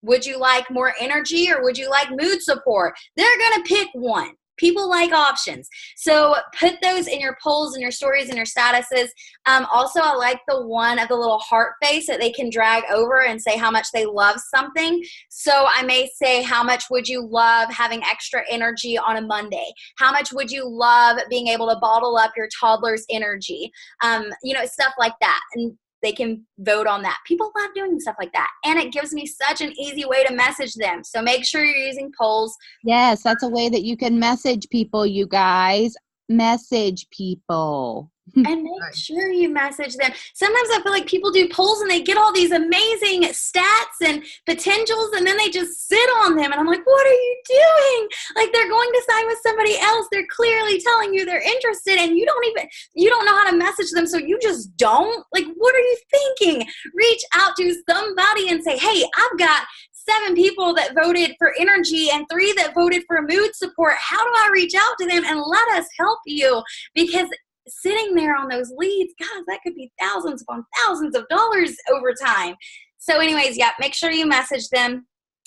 would you like more energy or would you like mood support, they're going to pick one. People like options. So put those in your polls and your stories and your statuses. Also, I like the one of the little heart face that they can drag over and say how much they love something. So I may say, how much would you love having extra energy on a Monday? How much would you love being able to bottle up your toddler's energy? Stuff like that. And they can vote on that. People love doing stuff like that. And it gives me such an easy way to message them. So make sure you're using polls. Yes, that's a way that you can message people, you guys. Message people. And make sure you message them. Sometimes I feel like people do polls and they get all these amazing stats and potentials, and then they just sit on them. And I'm like, what are you doing? Like, they're going to sign with somebody else. They're clearly telling you they're interested, and you don't know how to message them, so you just don't. Like, what are you thinking? Reach out to somebody and say, hey, I've got 7 people that voted for energy and 3 that voted for mood support. How do I reach out to them and let us help you? Because sitting there on those leads, guys, that could be thousands upon thousands of dollars over time. So anyways, yeah, make sure you message them.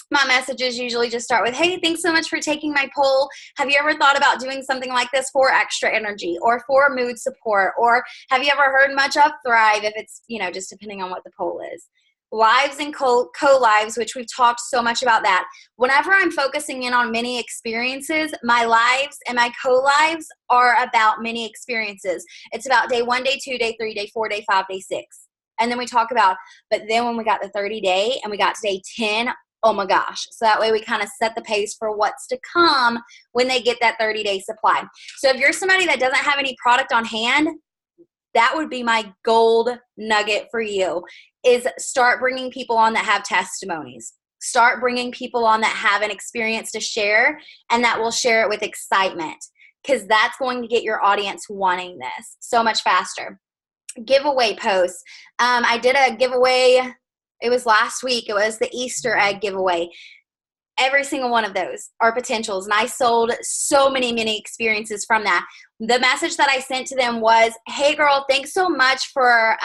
My messages usually just start with, hey, thanks so much for taking my poll. Have you ever thought about doing something like this for extra energy or for mood support? Or have you ever heard much of Thrive, if it's, just depending on what the poll is. Lives and co-lives, which we've talked so much about that. Whenever I'm focusing in on mini experiences, my lives and my co-lives are about mini experiences. It's about day 1, day 2, day 3, day 4, day 5, day 6. And then we talk about, but then when we got the 30 day and we got to day 10, oh my gosh. So that way we kind of set the pace for what's to come when they get that 30-day supply. So if you're somebody that doesn't have any product on hand, that would be my gold nugget for you, is start bringing people on that have testimonies. Start bringing people on that have an experience to share and that will share it with excitement, because that's going to get your audience wanting this so much faster. Giveaway posts. I did a giveaway. It was last week. It was the Easter egg giveaway. Every single one of those are potentials. And I sold so many experiences from that. The message that I sent to them was, hey girl, thanks so much for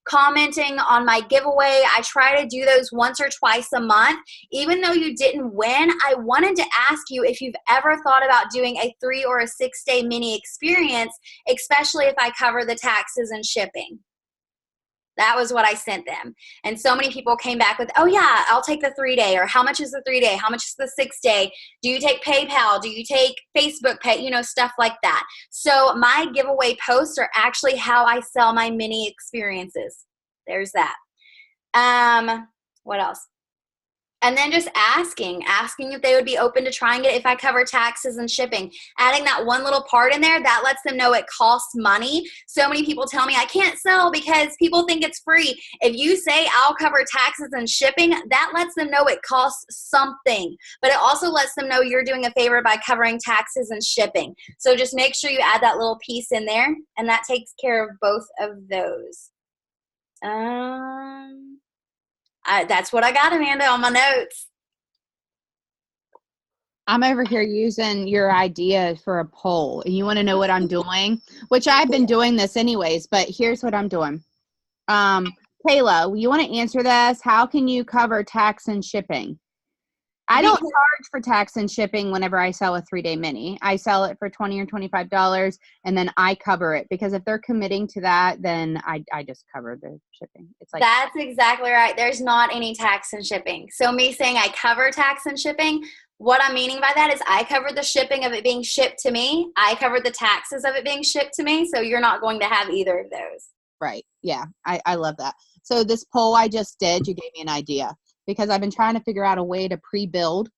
commenting on my giveaway. I try to do those once or twice a month. Even though you didn't win, I wanted to ask you if you've ever thought about doing a 3 or a 6 day mini experience, especially if I cover the taxes and shipping. That was what I sent them. And so many people came back with, oh yeah, I'll take the 3 day, or how much is the 3 day? How much is the 6 day? Do you take PayPal? Do you take Facebook Pay? Stuff like that. So my giveaway posts are actually how I sell my mini experiences. There's that. What else? And then just asking if they would be open to trying it if I cover taxes and shipping. Adding that one little part in there, that lets them know it costs money. So many people tell me I can't sell because people think it's free. If you say I'll cover taxes and shipping, that lets them know it costs something. But it also lets them know you're doing a favor by covering taxes and shipping. So just make sure you add that little piece in there, and that takes care of both of those. That's what I got, Amanda, on my notes. I'm over here using your idea for a poll. And you want to know what I'm doing? Which I've been doing this anyways, but here's what I'm doing. Kayla, you want to answer this? How can you cover tax and shipping? I don't charge for tax and shipping whenever I sell a 3-day mini. I sell it for $20 or $25, and then I cover it, because if they're committing to that, then I just cover the shipping. It's like, that's exactly right. There's not any tax and shipping. So me saying I cover tax and shipping, what I'm meaning by that is I cover the shipping of it being shipped to me. I cover the taxes of it being shipped to me. So you're not going to have either of those. right. Yeah, I love that. So this poll I just did, you gave me an idea, because I've been trying to figure out a way to pre-build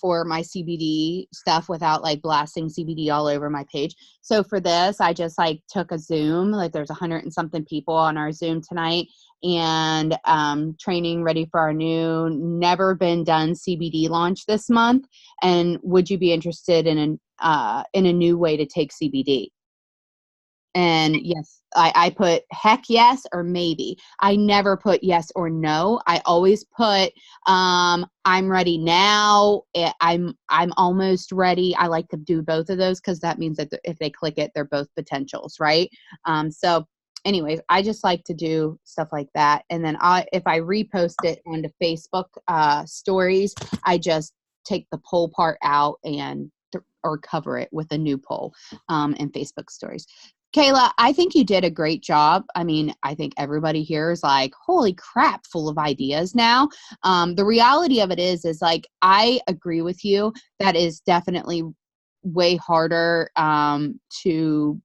for my CBD stuff without like blasting CBD all over my page. So for this, I just like took a Zoom, like there's 100 and something people on our Zoom tonight, and training ready for our new never been done CBD launch this month. And would you be interested in a new way to take CBD? And yes, I put heck yes or maybe. I never put yes or no. I always put I'm ready now. I'm almost ready. I like to do both of those, because that means that if they click it, they're both potentials, right? So anyways, I just like to do stuff like that. And then if I repost it onto Facebook stories, I just take the poll part out and or cover it with a new poll in Facebook stories. Kayla, I think you did a great job. I mean, I think everybody here is like, holy crap, full of ideas now. The reality of it is like, I agree with you. That is definitely way harder to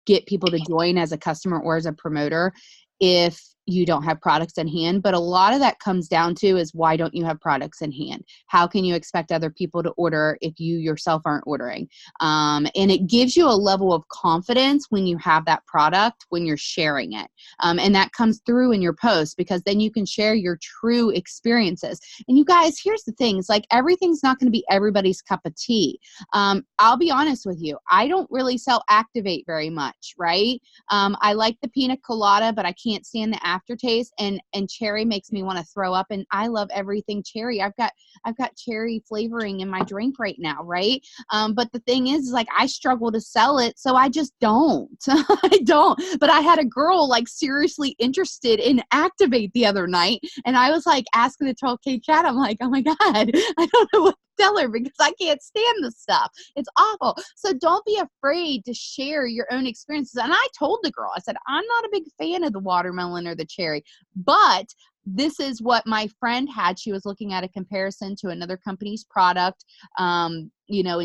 get people to join as a customer or as a promoter if you don't have products in hand. But a lot of that comes down to is, why don't you have products in hand? How can you expect other people to order if you yourself aren't ordering? And it gives you a level of confidence when you have that product, when you're sharing it. And that comes through in your posts, because then you can share your true experiences. And you guys, here's the thing. It's like, everything's not going to be everybody's cup of tea. I'll be honest with you. I don't really sell Activate very much, right? I like the pina colada, but I can't stand the aftertaste, and cherry makes me want to throw up, and I love everything cherry. I've got cherry flavoring in my drink right now, right? But the thing is like, I struggle to sell it, so I just don't. I don't. But I had a girl like seriously interested in Activate the other night, and I was like asking the 12K chat, I'm like, oh my God, I don't know what to tell her, because I can't stand this stuff. It's awful. So don't be afraid to share your own experiences. And I told the girl, I said, I'm not a big fan of the watermelon or the cherry, but this is what my friend had. She was looking at a comparison to another company's product, and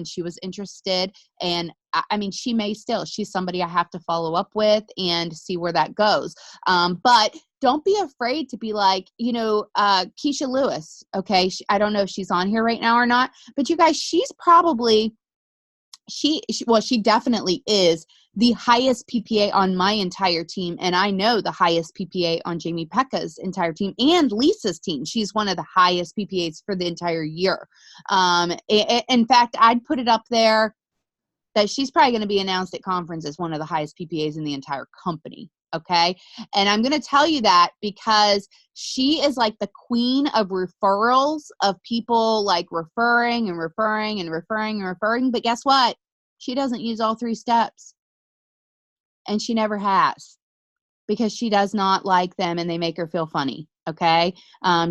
she was interested. And I mean, she's somebody I have to follow up with and see where that goes. But don't be afraid to be like, Keisha Lewis. Okay. I don't know if she's on here right now or not, but you guys, she's probably, she definitely is the highest PPA on my entire team. And I know the highest PPA on Jamie Pekka's entire team and Lisa's team. She's one of the highest PPAs for the entire year. In fact, I'd put it up there that she's probably going to be announced at conference as one of the highest PPAs in the entire company. Okay. And I'm going to tell you that because she is like the queen of referrals, of people like referring and referring and referring and referring. But guess what? She doesn't use all 3 steps. And she never has, because she does not like them and they make her feel funny. Okay.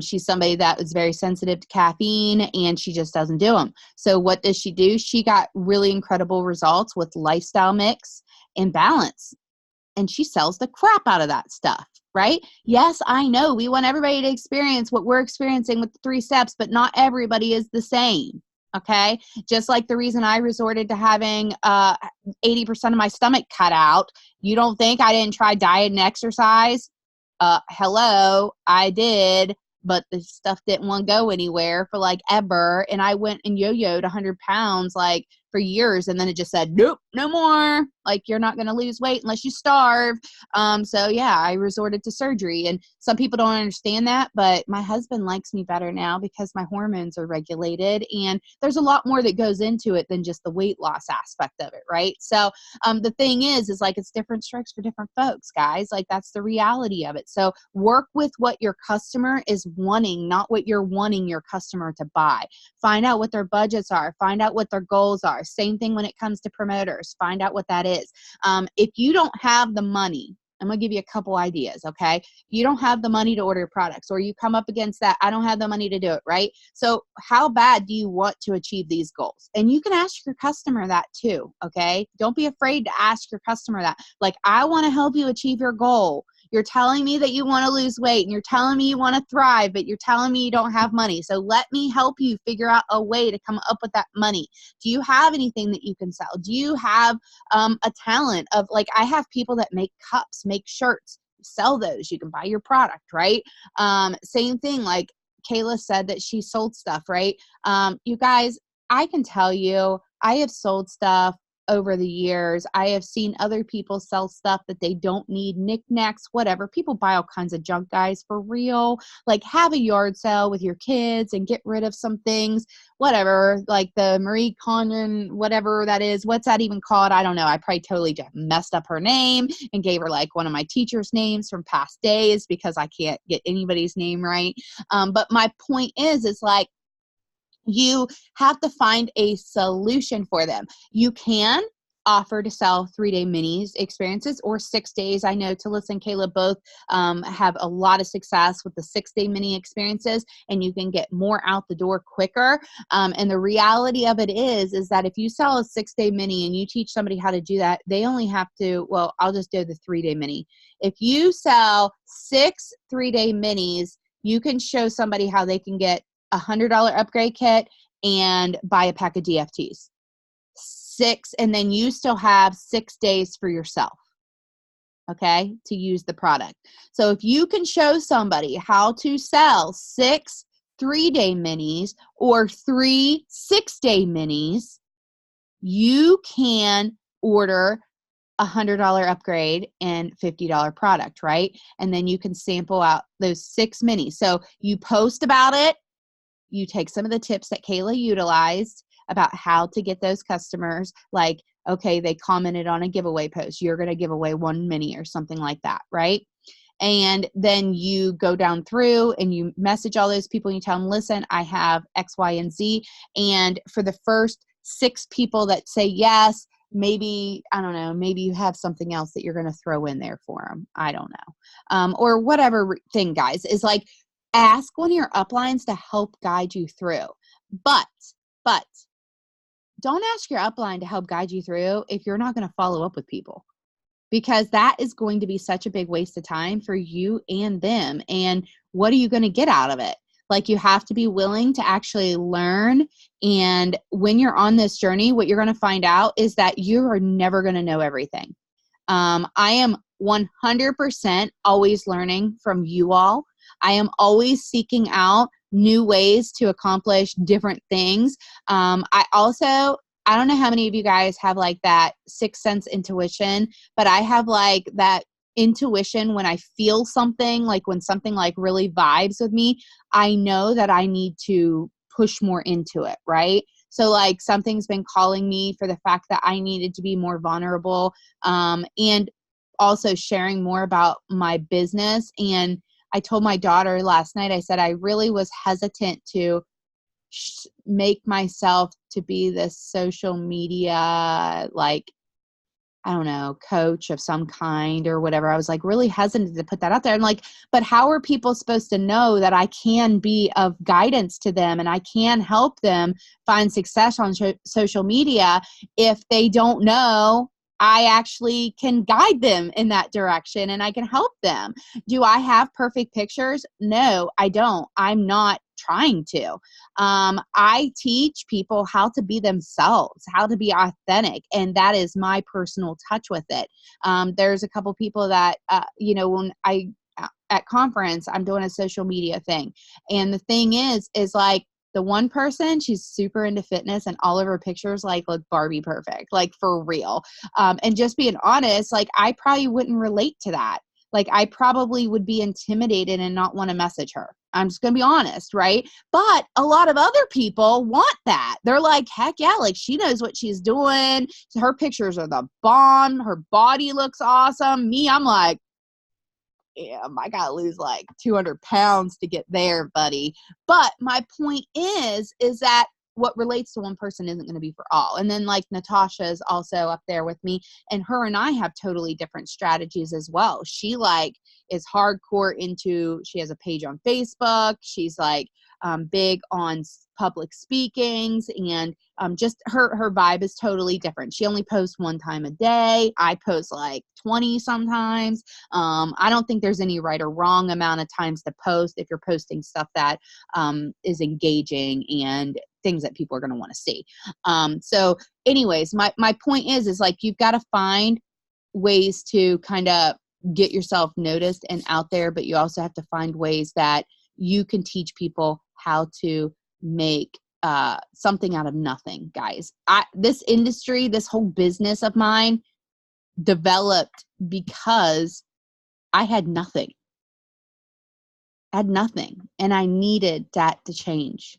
She's somebody that is very sensitive to caffeine, and she just doesn't do them. So what does she do? She got really incredible results with Lifestyle Mix and Balance, and she sells the crap out of that stuff, right? Yes, I know we want everybody to experience what we're experiencing with the 3 steps, but not everybody is the same. Okay. Just like the reason I resorted to having 80% of my stomach cut out. You don't think I didn't try diet and exercise? Hello, I did, but the stuff didn't want to go anywhere for like ever. And I went and yo-yoed 100 pounds like for years. And then it just said, nope, no more. Like, you're not going to lose weight unless you starve. So yeah, I resorted to surgery, and some people don't understand that, but my husband likes me better now because my hormones are regulated, and there's a lot more that goes into it than just the weight loss aspect of it. Right. So, the thing is like, it's different strokes for different folks, guys. Like, that's the reality of it. So work with what your customer is wanting, not what you're wanting your customer to buy. Find out what their budgets are. Find out what their goals are. Same thing when it comes to promoters. Find out what that is. If you don't have the money, I'm going to give you a couple ideas, okay? You don't have the money to order products, or you come up against that, I don't have the money to do it, right? So how bad do you want to achieve these goals? And you can ask your customer that too, okay? Don't be afraid to ask your customer that. Like, I want to help you achieve your goal. You're telling me that you want to lose weight, and you're telling me you want to thrive, but you're telling me you don't have money. So let me help you figure out a way to come up with that money. Do you have anything that you can sell? Do you have a talent of, like, I have people that make cups, make shirts, sell those. You can buy your product, right? Same thing, like Kayla said that she sold stuff, right? You guys, I can tell you, I have sold stuff over the years. I have seen other people sell stuff that they don't need, knickknacks, whatever. People buy all kinds of junk, guys, for real. Like, have a yard sale with your kids and get rid of some things, whatever, like the Marie Kondo, whatever that is. What's that even called? I don't know. I probably totally just messed up her name and gave her like one of my teachers' names from past days because I can't get anybody's name right. But my point is like, you have to find a solution for them. You can offer to sell 3-day minis experiences or 6 days. I know Talissa and Kayla both have a lot of success with the 6-day mini experiences, and you can get more out the door quicker. And the reality of it is that if you sell a 6-day mini and you teach somebody how to do that, they only have to, well, I'll just do the 3-day mini. If you sell 6 3-day minis, you can show somebody how they can get $100 upgrade kit and buy a pack of DFTs. 6, and then you still have 6 days for yourself, okay, to use the product. So if you can show somebody how to sell 6 3-day minis or 3 6-day minis, you can order $100 upgrade and $50 product, right? And then you can sample out those 6 minis. So you post about it. You take some of the tips that Kayla utilized about how to get those customers, like, okay, they commented on a giveaway post, you're going to give away 1 mini or something like that, right? And then you go down through and you message all those people and you tell them, listen, I have X, Y, and Z. And for the first 6 people that say yes, maybe, I don't know, maybe you have something else that you're going to throw in there for them. I don't know. Or whatever thing, guys, is like, ask one of your uplines to help guide you through. But don't ask your upline to help guide you through if you're not going to follow up with people, because that is going to be such a big waste of time for you and them. And what are you going to get out of it? Like, you have to be willing to actually learn. And when you're on this journey, what you're going to find out is that you are never going to know everything. I am 100% always learning from you all. I am always seeking out new ways to accomplish different things. I don't know how many of you guys have like that sixth sense intuition, but I have like that intuition when I feel something, like when something like really vibes with me, I know that I need to push more into it, right? So like something's been calling me for the fact that I needed to be more vulnerable, and also sharing more about my business. And I told my daughter last night, I said, I really was hesitant to make myself to be this social media, like, I don't know, coach of some kind or whatever. I was like really hesitant to put that out there. I'm like, but how are people supposed to know that I can be of guidance to them and I can help them find success on social media if they don't know I actually can guide them in that direction and I can help them? Do I have perfect pictures? No, I don't. I'm not trying to. I teach people how to be themselves, how to be authentic, and that is my personal touch with it. There's a couple people that, when I at conference, I'm doing a social media thing, and the thing is like, The one person, she's super into fitness and all of her pictures like look Barbie perfect, like for real. And just being honest, like I probably wouldn't relate to that. Like I probably would be intimidated and not want to message her. I'm just going to be honest, right? But a lot of other people want that. They're like, heck yeah, like she knows what she's doing. Her pictures are the bomb. Her body looks awesome. Me, I'm like, damn, I got to lose like 200 pounds to get there, buddy. But my point is that what relates to one person isn't going to be for all. And then like Natasha is also up there with me, and her and I have totally different strategies as well. She like is hardcore into, she has a page on Facebook. She's like big on public speakings, and just her vibe is totally different. She only posts one time a day. I post like 20 sometimes. I don't think there's any right or wrong amount of times to post if you're posting stuff that is engaging and things that people are going to want to see. So anyways, my point is like, you've got to find ways to kind of get yourself noticed and out there, but you also have to find ways that you can teach people how to make something out of nothing, guys. This industry, this whole business of mine developed because I had nothing. And I needed that to change.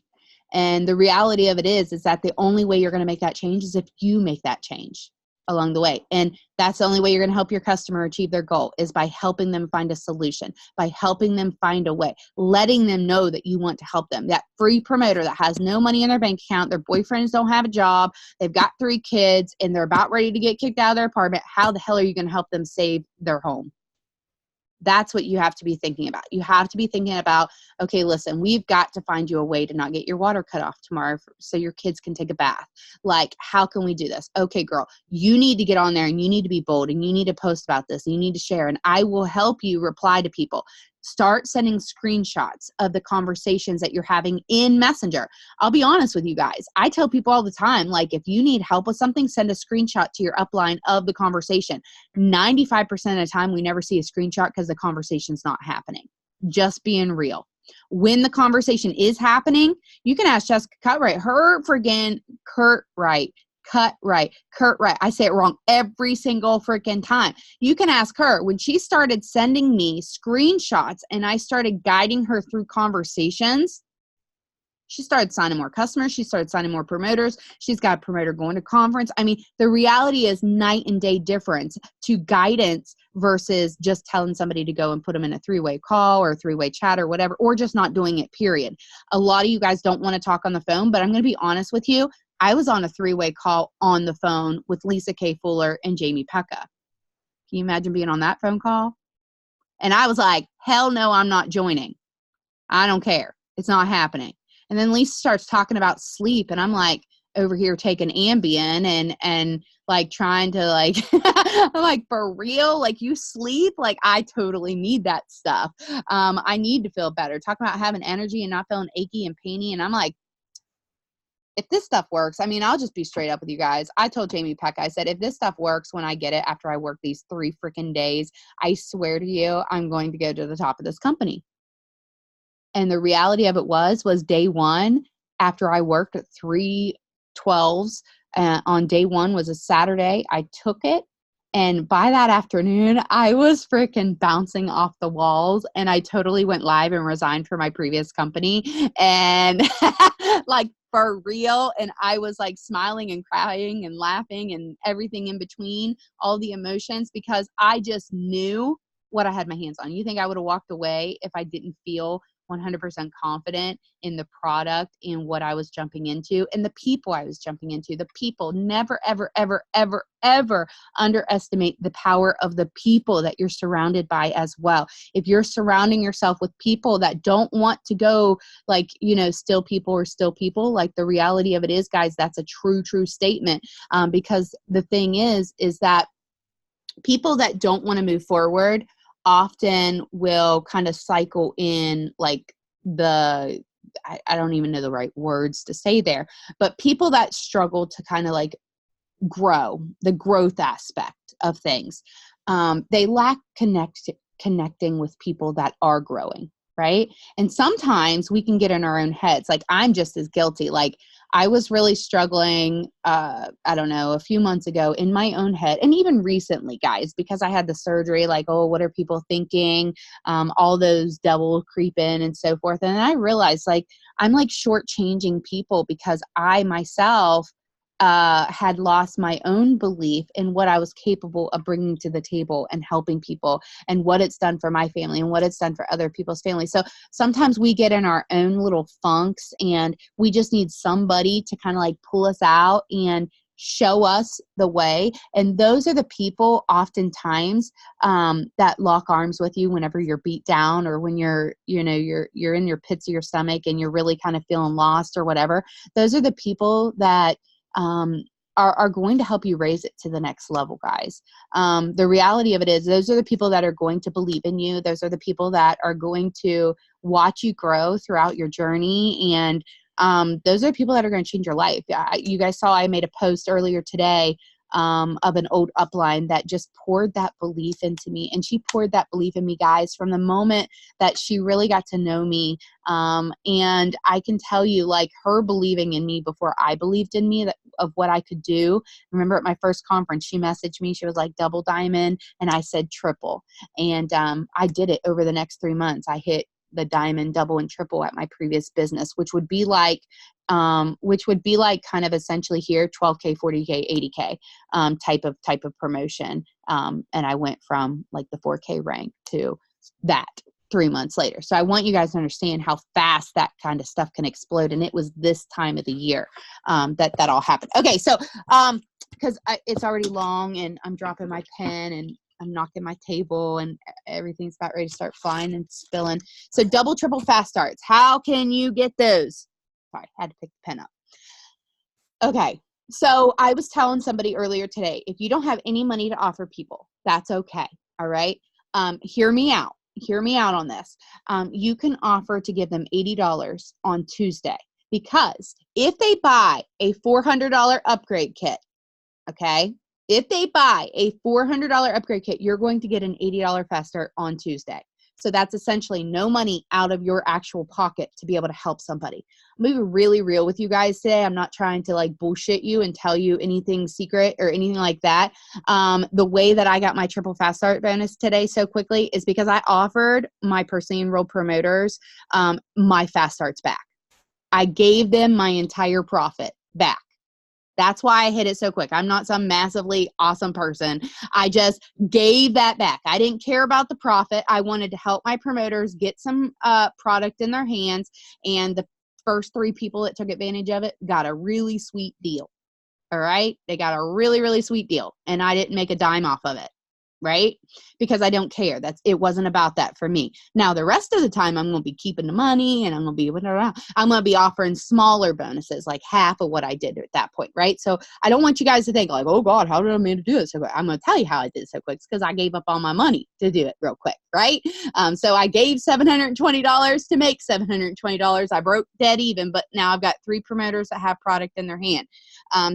And the reality of it is that the only way you're going to make that change is if you make that change along the way. And that's the only way you're going to help your customer achieve their goal, is by helping them find a solution, by helping them find a way, letting them know that you want to help them. That free promoter that has no money in their bank account, their boyfriends don't have a job, they've got 3 kids, and they're about ready to get kicked out of their apartment. How the hell are you going to help them save their home? That's what you have to be thinking about. You have to be thinking about, okay, listen, we've got to find you a way to not get your water cut off tomorrow so your kids can take a bath. Like, how can we do this? Okay, girl, you need to get on there and you need to be bold and you need to post about this and you need to share, and I will help you reply to people. Start sending screenshots of the conversations that you're having in Messenger. I'll be honest with you guys. I tell people all the time, like, if you need help with something, send a screenshot to your upline of the conversation. 95% of the time, we never see a screenshot because the conversation's not happening. Just being real. When the conversation is happening, you can ask Jessica Cutright. Curtright. I say it wrong every single freaking time. You can ask her. When she started sending me screenshots and I started guiding her through conversations, she started signing more customers. She started signing more promoters. She's got a promoter going to conference. I mean, the reality is night and day difference to guidance versus just telling somebody to go and put them in a 3-way call or a 3-way chat or whatever, or just not doing it, period. A lot of you guys don't want to talk on the phone, but I'm going to be honest with you. I was on a 3-way call on the phone with Lisa K. Fuller and Jamie Pecca. Can you imagine being on that phone call? And I was like, hell no, I'm not joining. I don't care. It's not happening. And then Lisa starts talking about sleep, and I'm like over here taking Ambien and like trying to like, I'm like, for real? Like, you sleep? Like, I totally need that stuff. I need to feel better. Talking about having energy and not feeling achy and painy. And I'm like, if this stuff works, I mean, I'll just be straight up with you guys. I told Jamie Peck, I said, if this stuff works when I get it after I work these 3 freaking days, I swear to you, I'm going to go to the top of this company. And the reality of it was day one, after I worked at 3/12s, on day one was a Saturday, I took it. And by that afternoon, I was freaking bouncing off the walls, and I totally went live and resigned from my previous company. And like, for real. And I was like smiling and crying and laughing and everything in between, all the emotions, because I just knew what I had my hands on. You think I would have walked away if I didn't feel 100% confident in the product and what I was jumping into and the people I was jumping into? The people. Never, ever, ever, ever, ever underestimate the power of the people that you're surrounded by as well. If you're surrounding yourself with people that don't want to go, like, still people, like, the reality of it is, guys, that's a true statement. Because the thing is that people that don't want to move forward often will kind of cycle in like I don't even know the right words to say there, but people that struggle to kind of like grow, the growth aspect of things, they lack connecting with people that are growing. right? And sometimes we can get in our own heads. Like, I'm just as guilty. Like, I was really struggling, I don't know, a few months ago in my own head, and even recently, guys, because I had the surgery, like, oh, what are people thinking? All those devil creeping and so forth. And I realized, like, I'm like shortchanging people because I myself had lost my own belief in what I was capable of bringing to the table and helping people, and what it's done for my family and what it's done for other people's families. So sometimes we get in our own little funks, and we just need somebody to kind of like pull us out and show us the way. And those are the people oftentimes that lock arms with you whenever you're beat down, or when you're in your pits of your stomach and you're really kind of feeling lost or whatever. Those are the people that are going to help you raise it to the next level, guys. The reality of it is, those are the people that are going to believe in you. Those are the people that are going to watch you grow throughout your journey. And those are people that are going to change your life. You guys saw I made a post earlier today of an old upline that just poured that belief into me. And she poured that belief in me, guys, from the moment that she really got to know me. And I can tell you, like, her believing in me before I believed in me, of what I could do. Remember at my first conference, she messaged me, she was like, double diamond. And I said triple. And I did it over the next 3 months. I hit the diamond, double, and triple at my previous business, which would be like kind of essentially here 12K, 40K, 80K type of promotion. And I went from like the 4K rank to that 3 months later. So I want you guys to understand how fast that kind of stuff can explode. And it was this time of the year that all happened. Okay, so because it's already long, and I'm dropping my pen, and I'm knocking my table, and everything's about ready to start flying and spilling. So double, triple fast starts. How can you get those? Sorry, I had to pick the pen up. Okay. So I was telling somebody earlier today, if you don't have any money to offer people, that's okay. All right. Hear me out. Hear me out on this. You can offer to give them $80 on Tuesday, because if they buy a $400 upgrade kit, okay, if they buy a $400 upgrade kit, you're going to get an $80 fast start on Tuesday. So that's essentially no money out of your actual pocket to be able to help somebody. I'm going to be really real with you guys today. I'm not trying to like bullshit you and tell you anything secret or anything like that. The way that I got my triple fast start bonus today so quickly is because I offered my personally enrolled promoters my fast starts back. I gave them my entire profit back. That's why I hit it so quick. I'm not some massively awesome person. I just gave that back. I didn't care about the profit. I wanted to help my promoters get some product in their hands. And the first 3 people that took advantage of it got a really sweet deal. All right. They got a really, really sweet deal. And I didn't make a dime off of it. Right? Because I don't care. It wasn't about that for me. Now, the rest of the time, I'm going to be keeping the money, and I'm going to be offering smaller bonuses, like half of what I did at that point. Right? So I don't want you guys to think like, oh God, how did I manage to do it so quick? I'm going to tell you how I did it so quick. It's because I gave up all my money to do it real quick. Right? So I gave $720 to make $720. I broke dead even, but now I've got 3 promoters that have product in their hand.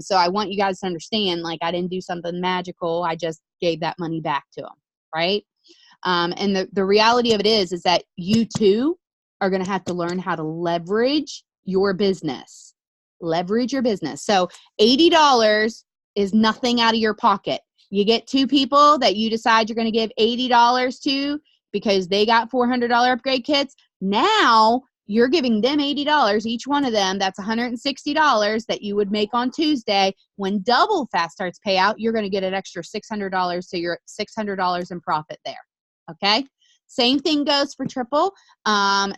So I want you guys to understand, like, I didn't do something magical. I just gave that money back to them, right? And the reality of it is that you too are going to have to learn how to leverage your business. Leverage your business. So $80 is nothing out of your pocket. You get 2 people that you decide you're going to give $80 to because they got $400 upgrade kits. Now you're giving them $80, each one of them. That's $160 that you would make on Tuesday. When double fast starts pay out, you're going to get an extra $600. So you're at $600 in profit there. Okay. Same thing goes for triple.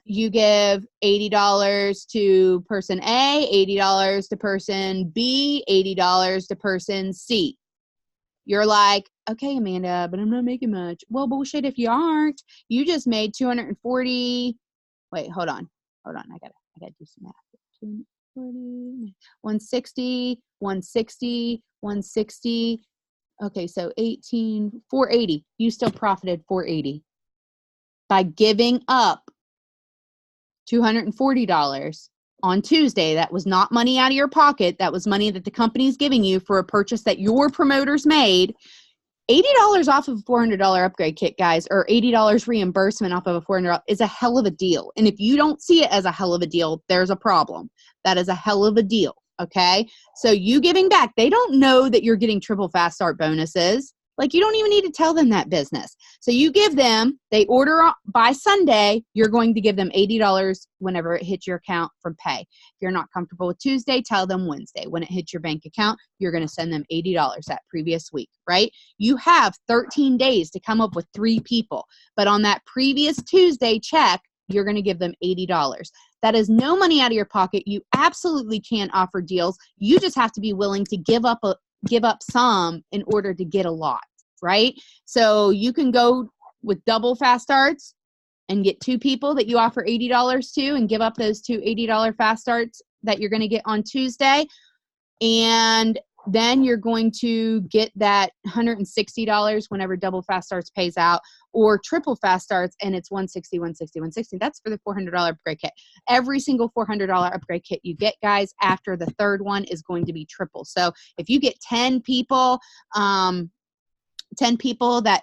You give $80 to person A, $80 to person B, $80 to person C. You're like, okay, Amanda, but I'm not making much. Well, bullshit if you aren't. You just made 240. Wait, hold on. I gotta do some math. 240, 160, 160, 160. Okay, so 480. You still profited 480 by giving up $240 on Tuesday. That was not money out of your pocket. That was money that the company's giving you for a purchase that your promoters made. $80 off of a $400 upgrade kit, guys, or $80 reimbursement off of a $400 is a hell of a deal. And if you don't see it as a hell of a deal, there's a problem. That is a hell of a deal, okay? So you giving back, they don't know that you're getting triple fast start bonuses. Like, you don't even need to tell them that business. So you give them, they order by Sunday, you're going to give them $80 whenever it hits your account from pay. If you're not comfortable with Tuesday, tell them Wednesday. When it hits your bank account, you're going to send them $80 that previous week, right? You have 13 days to come up with 3 people. But on that previous Tuesday check, you're going to give them $80. That is no money out of your pocket. You absolutely can offer deals. You just have to be willing to give up some in order to get a lot, right? So you can go with double fast starts and get 2 people that you offer $80 to and give up those 2 $80 fast starts that you're going to get on Tuesday. And then you're going to get that $160 whenever double fast starts pays out, or triple fast starts and it's $160, $160, $160. That's for the $400 upgrade kit. Every single $400 upgrade kit you get, guys, after the third one is going to be triple. So if you get 10 people that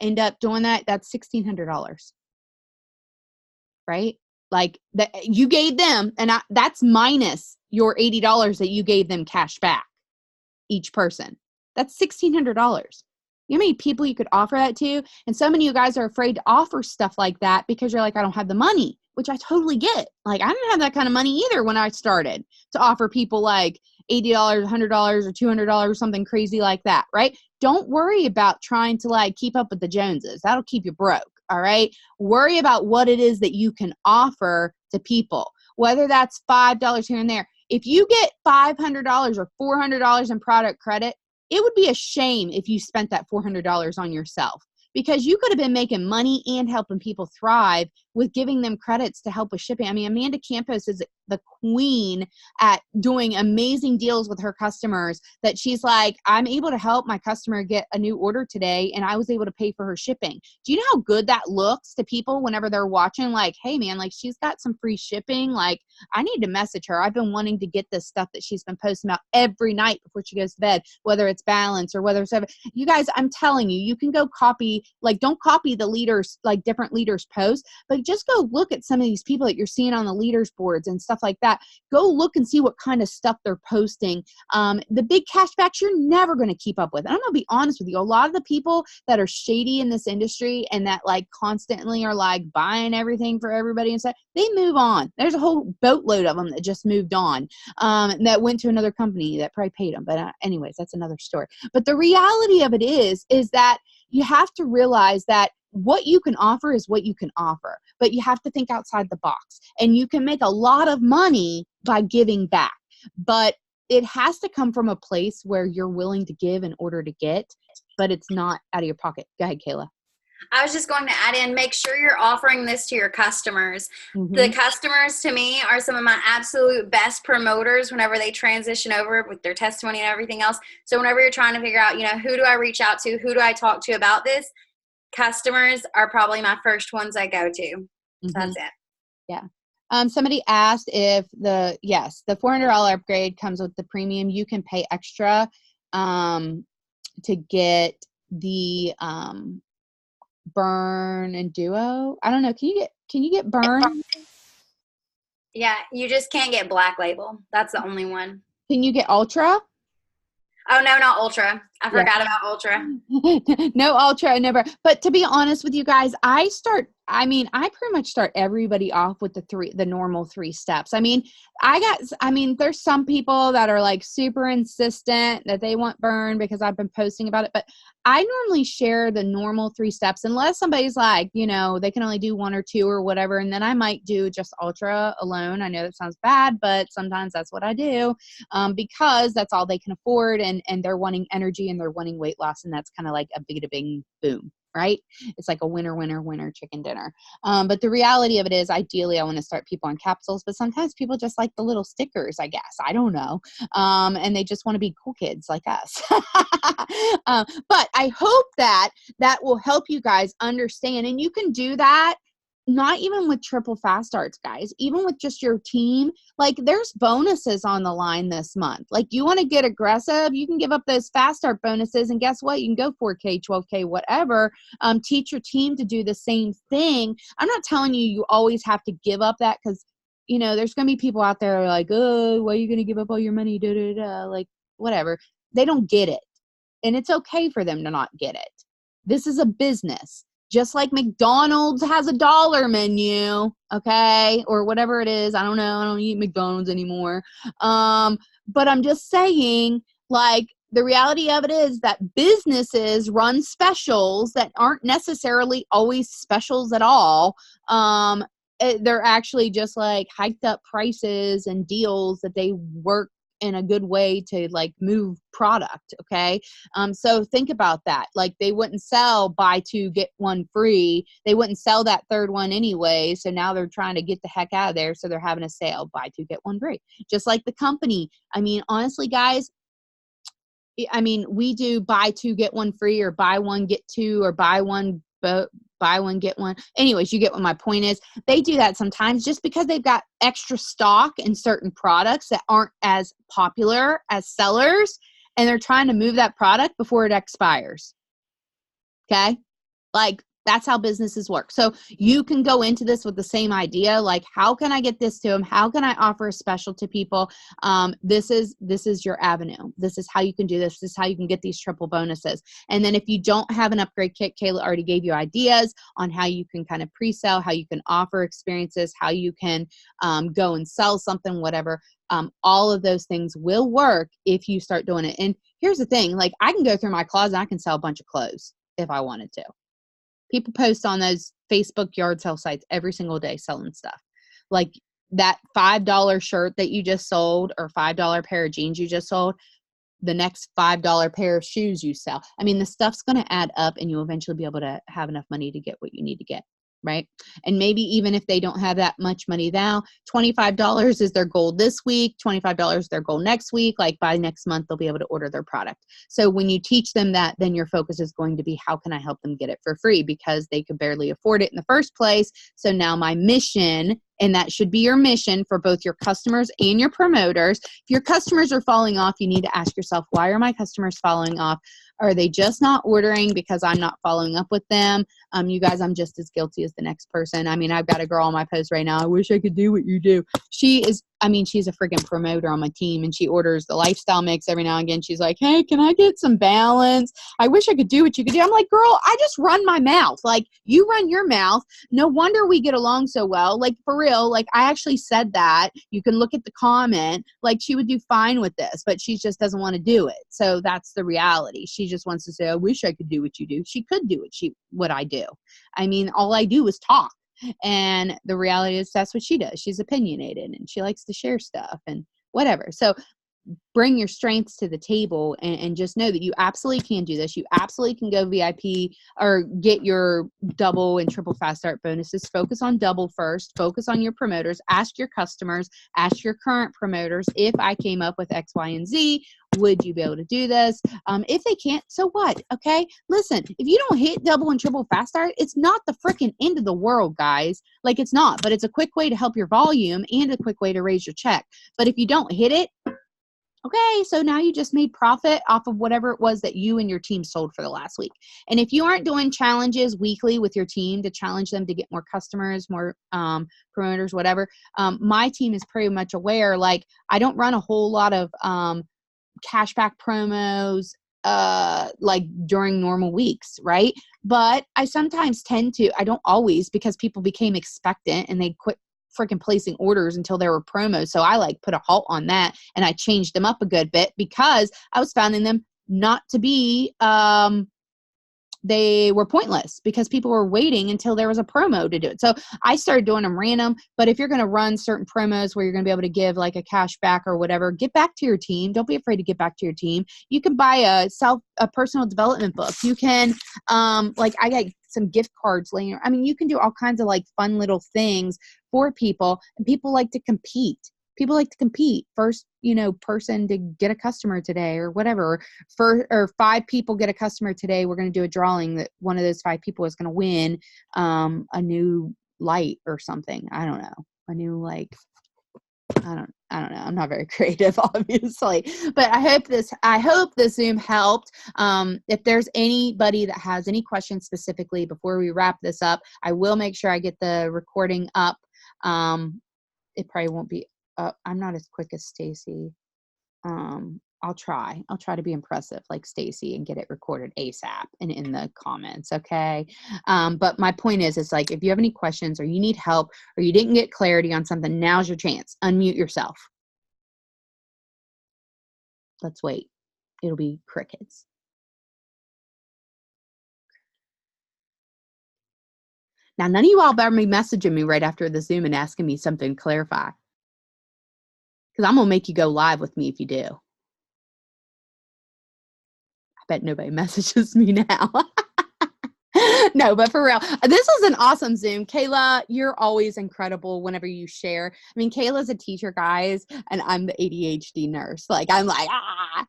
end up doing that, that's $1,600, right? Like, that you gave them, and that's minus your $80 that you gave them cash back each person. That's $1,600. You know how many people you could offer that to? And so many of you guys are afraid to offer stuff like that because you're like, I don't have the money, which I totally get. Like, I didn't have that kind of money either when I started to offer people like $80, $100, or $200, something crazy like that, right? Don't worry about trying to like keep up with the Joneses. That'll keep you broke, all right? Worry about what it is that you can offer to people, whether that's $5 here and there. If you get $500 or $400 in product credit, it would be a shame if you spent that $400 on yourself, because you could have been making money and helping people thrive with giving them credits to help with shipping. I mean, Amanda Campos is the queen at doing amazing deals with her customers, that she's like, I'm able to help my customer get a new order today, and I was able to pay for her shipping. Do you know how good that looks to people whenever they're watching? Like, hey man, like, she's got some free shipping. Like, I need to message her. I've been wanting to get this stuff that she's been posting about every night before she goes to bed, whether it's balance or whether it's ever. You guys, I'm telling you, you can go copy, like, don't copy the leaders, like different leaders posts, but just go look at some of these people that you're seeing on the leaders boards and stuff like that. Go look and see what kind of stuff they're posting. The big cashbacks you're never going to keep up with. And I'm going to be honest with you. A lot of the people that are shady in this industry and that like constantly are like buying everything for everybody and stuff, they move on. There's a whole boatload of them that just moved on, that went to another company that probably paid them. But anyways, that's another story. But the reality of it is that you have to realize that what you can offer is what you can offer, but you have to think outside the box, and you can make a lot of money by giving back, but it has to come from a place where you're willing to give in order to get, but it's not out of your pocket. Go ahead, Kayla. I was just going to add in, make sure you're offering this to your customers. Mm-hmm. The customers, to me, are some of my absolute best promoters whenever they transition over with their testimony and everything else. So whenever you're trying to figure out, who do I reach out to? Who do I talk to about this? Customers are probably my first ones I go to. So that's it. Yeah. Somebody asked if the $400 upgrade comes with the premium. You can pay extra to get the burn and duo. I don't know. Can you get burn? Yeah, you just can't get black label. That's the only one. Can you get ultra? Oh, no, not ultra. I forgot about ultra. No ultra, never. But to be honest with you guys, I pretty much start everybody off with the normal 3 steps. There's some people that are like super insistent that they want burn because I've been posting about it, but I normally share the normal 3 steps unless somebody's like, they can only do 1 or 2 or whatever. And then I might do just ultra alone. I know that sounds bad, but sometimes that's what I do, because that's all they can afford, and they're wanting energy and they're wanting weight loss. And that's kind of like a bing boom, right? It's like a winner chicken dinner. But the reality of it is, ideally, I want to start people on capsules, but sometimes people just like the little stickers, I guess. I don't know. And they just want to be cool kids like us. But I hope that will help you guys understand. And you can do that not even with triple fast starts, guys, even with just your team, like there's bonuses on the line this month. Like you want to get aggressive, you can give up those fast start bonuses, and guess what? You can go 4K, 12K, whatever. Teach your team to do the same thing. I'm not telling you always have to give up that, because there's going to be people out there like, oh, why are you going to give up all your money? Da, da, da. Like, whatever. They don't get it. And it's okay for them to not get it. This is a business. Just like McDonald's has a dollar menu, okay? Or whatever it is. I don't know. I don't eat McDonald's anymore. But I'm just saying, like, the reality of it is that businesses run specials that aren't necessarily always specials at all. They're actually just like hiked up prices and deals that they work in a good way to like move product. Okay. So think about that. Like they wouldn't sell buy two, get one free. They wouldn't sell that third one anyway. So now they're trying to get the heck out of there. So they're having a sale, buy two, get one free. Just like the company. I mean, honestly, guys, we do buy two, get one free, or buy one, get two, or buy one, get one. Anyways, you get what my point is. They do that sometimes just because they've got extra stock in certain products that aren't as popular as sellers, and they're trying to move that product before it expires. Okay? Like, that's how businesses work. So you can go into this with the same idea, like, how can I get this to them? How can I offer a special to people? This is your avenue. This is how you can do this. This is how you can get these triple bonuses. And then if you don't have an upgrade kit, Kayla already gave you ideas on how you can kind of pre-sell, how you can offer experiences, how you can go and sell something, whatever. All of those things will work if you start doing it. And here's the thing, like I can go through my closet, I can sell a bunch of clothes if I wanted to. People post on those Facebook yard sale sites every single day selling stuff. Like that $5 shirt that you just sold, or $5 pair of jeans you just sold, the next $5 pair of shoes you sell. I mean, the stuff's going to add up, and you'll eventually be able to have enough money to get what you need to get. Right? And maybe even if they don't have that much money now, $25 is their goal this week, $25 is their goal next week. Like by next month, they'll be able to order their product. So when you teach them that, then your focus is going to be, how can I help them get it for free? Because they could barely afford it in the first place. So now my mission, and that should be your mission for both your customers and your promoters. If your customers are falling off, you need to ask yourself, why are my customers falling off? Are they just not ordering because I'm not following up with them? You guys, I'm just as guilty as the next person. I mean, I've got a girl on my post right now. I wish I could do what you do. She's a freaking promoter on my team, and she orders the lifestyle mix every now and again. She's like, hey, can I get some balance? I wish I could do what you could do. I'm like, girl, I just run my mouth. Like, you run your mouth. No wonder we get along so well. Like, for real, like, I actually said that. You can look at the comment. Like, she would do fine with this, but she just doesn't want to do it. So that's the reality. She just wants to say, I wish I could do what you do. She could do what I do. I mean, all I do is talk. And the reality is that's what she does. She's opinionated and she likes to share stuff and whatever. So bring your strengths to the table, and just know that you absolutely can do this. You absolutely can go VIP or get your double and triple fast start bonuses. Focus on double first. Focus on your promoters. Ask your customers, ask your current promoters, if I came up with X, Y, and Z, would you be able to do this? If they can't, so what? Okay. Listen, if you don't hit double and triple fast start, it's not the freaking end of the world, guys. Like, it's not, but it's a quick way to help your volume and a quick way to raise your check. But if you don't hit it, okay, so now you just made profit off of whatever it was that you and your team sold for the last week. And if you aren't doing challenges weekly with your team to challenge them to get more customers, more promoters, whatever, my team is pretty much aware. Like, I don't run a whole lot of cashback promos like during normal weeks, right? But I sometimes tend to, I don't always, because people became expectant and they quit freaking placing orders until there were promos. So I like put a halt on that, and I changed them up a good bit because I was finding them not to be, they were pointless because people were waiting until there was a promo to do it. So I started doing them random. But if you're going to run certain promos where you're going to be able to give like a cash back or whatever, get back to your team. Don't be afraid to get back to your team. You can buy a personal development book. You can, like, I got some gift cards later. I mean, you can do all kinds of like fun little things for people, and people like to compete. People like to compete. First, person to get a customer today or whatever. Or 5 people get a customer today. We're going to do a drawing that one of those 5 people is going to win a new light or something. I don't know. A new, like, I don't know. I'm not very creative, obviously, but I hope this Zoom helped. If there's anybody that has any questions specifically before we wrap this up, I will make sure I get the recording up. It probably won't be up. I'm not as quick as Stacy. I'll try to be impressive like Stacy and get it recorded ASAP and in the comments. Okay. But my point is like, if you have any questions or you need help or you didn't get clarity on something, now's your chance. Unmute yourself. Let's wait. It'll be crickets. Now, none of you all better be messaging me right after the Zoom and asking me something to clarify. Because I'm going to make you go live with me if you do. I bet nobody messages me now. No, but for real, this was an awesome Zoom. Kayla, you're always incredible whenever you share. I mean, Kayla's a teacher, guys, and I'm the ADHD nurse. Like, I'm like,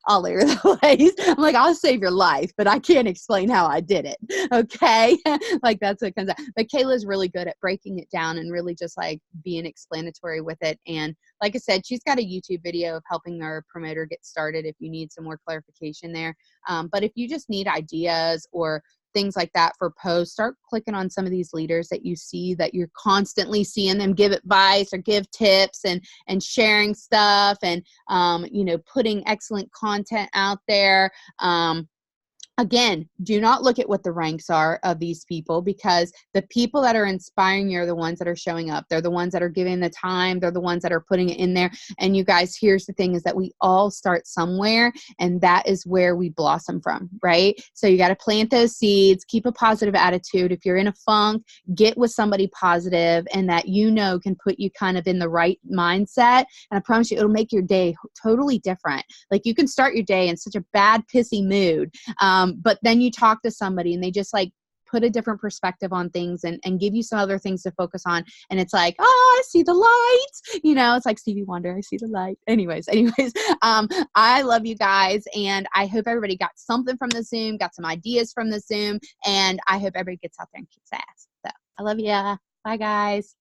all over the place. I'm like, I'll save your life, but I can't explain how I did it. Okay. Like, that's what comes out. But Kayla's really good at breaking it down and really just like being explanatory with it. And like I said, she's got a YouTube video of helping our promoter get started if you need some more clarification there. But if you just need ideas or things like that for posts, start clicking on some of these leaders that you see that you're constantly seeing them give advice or give tips and sharing stuff and, putting excellent content out there. Again, do not look at what the ranks are of these people, because the people that are inspiring you are the ones that are showing up. They're the ones that are giving the time. They're the ones that are putting it in there. And you guys, here's the thing is that we all start somewhere, and that is where we blossom from, right? So you got to plant those seeds, keep a positive attitude. If you're in a funk, get with somebody positive and that can put you kind of in the right mindset. And I promise you, it'll make your day totally different. Like, you can start your day in such a bad, pissy mood. But then you talk to somebody and they just like put a different perspective on things and give you some other things to focus on. And it's like, oh, I see the light. It's like Stevie Wonder, I see the light. Anyways, I love you guys. And I hope everybody got something from the Zoom, got some ideas from the Zoom. And I hope everybody gets out there and kicks ass. So I love ya. Bye, guys.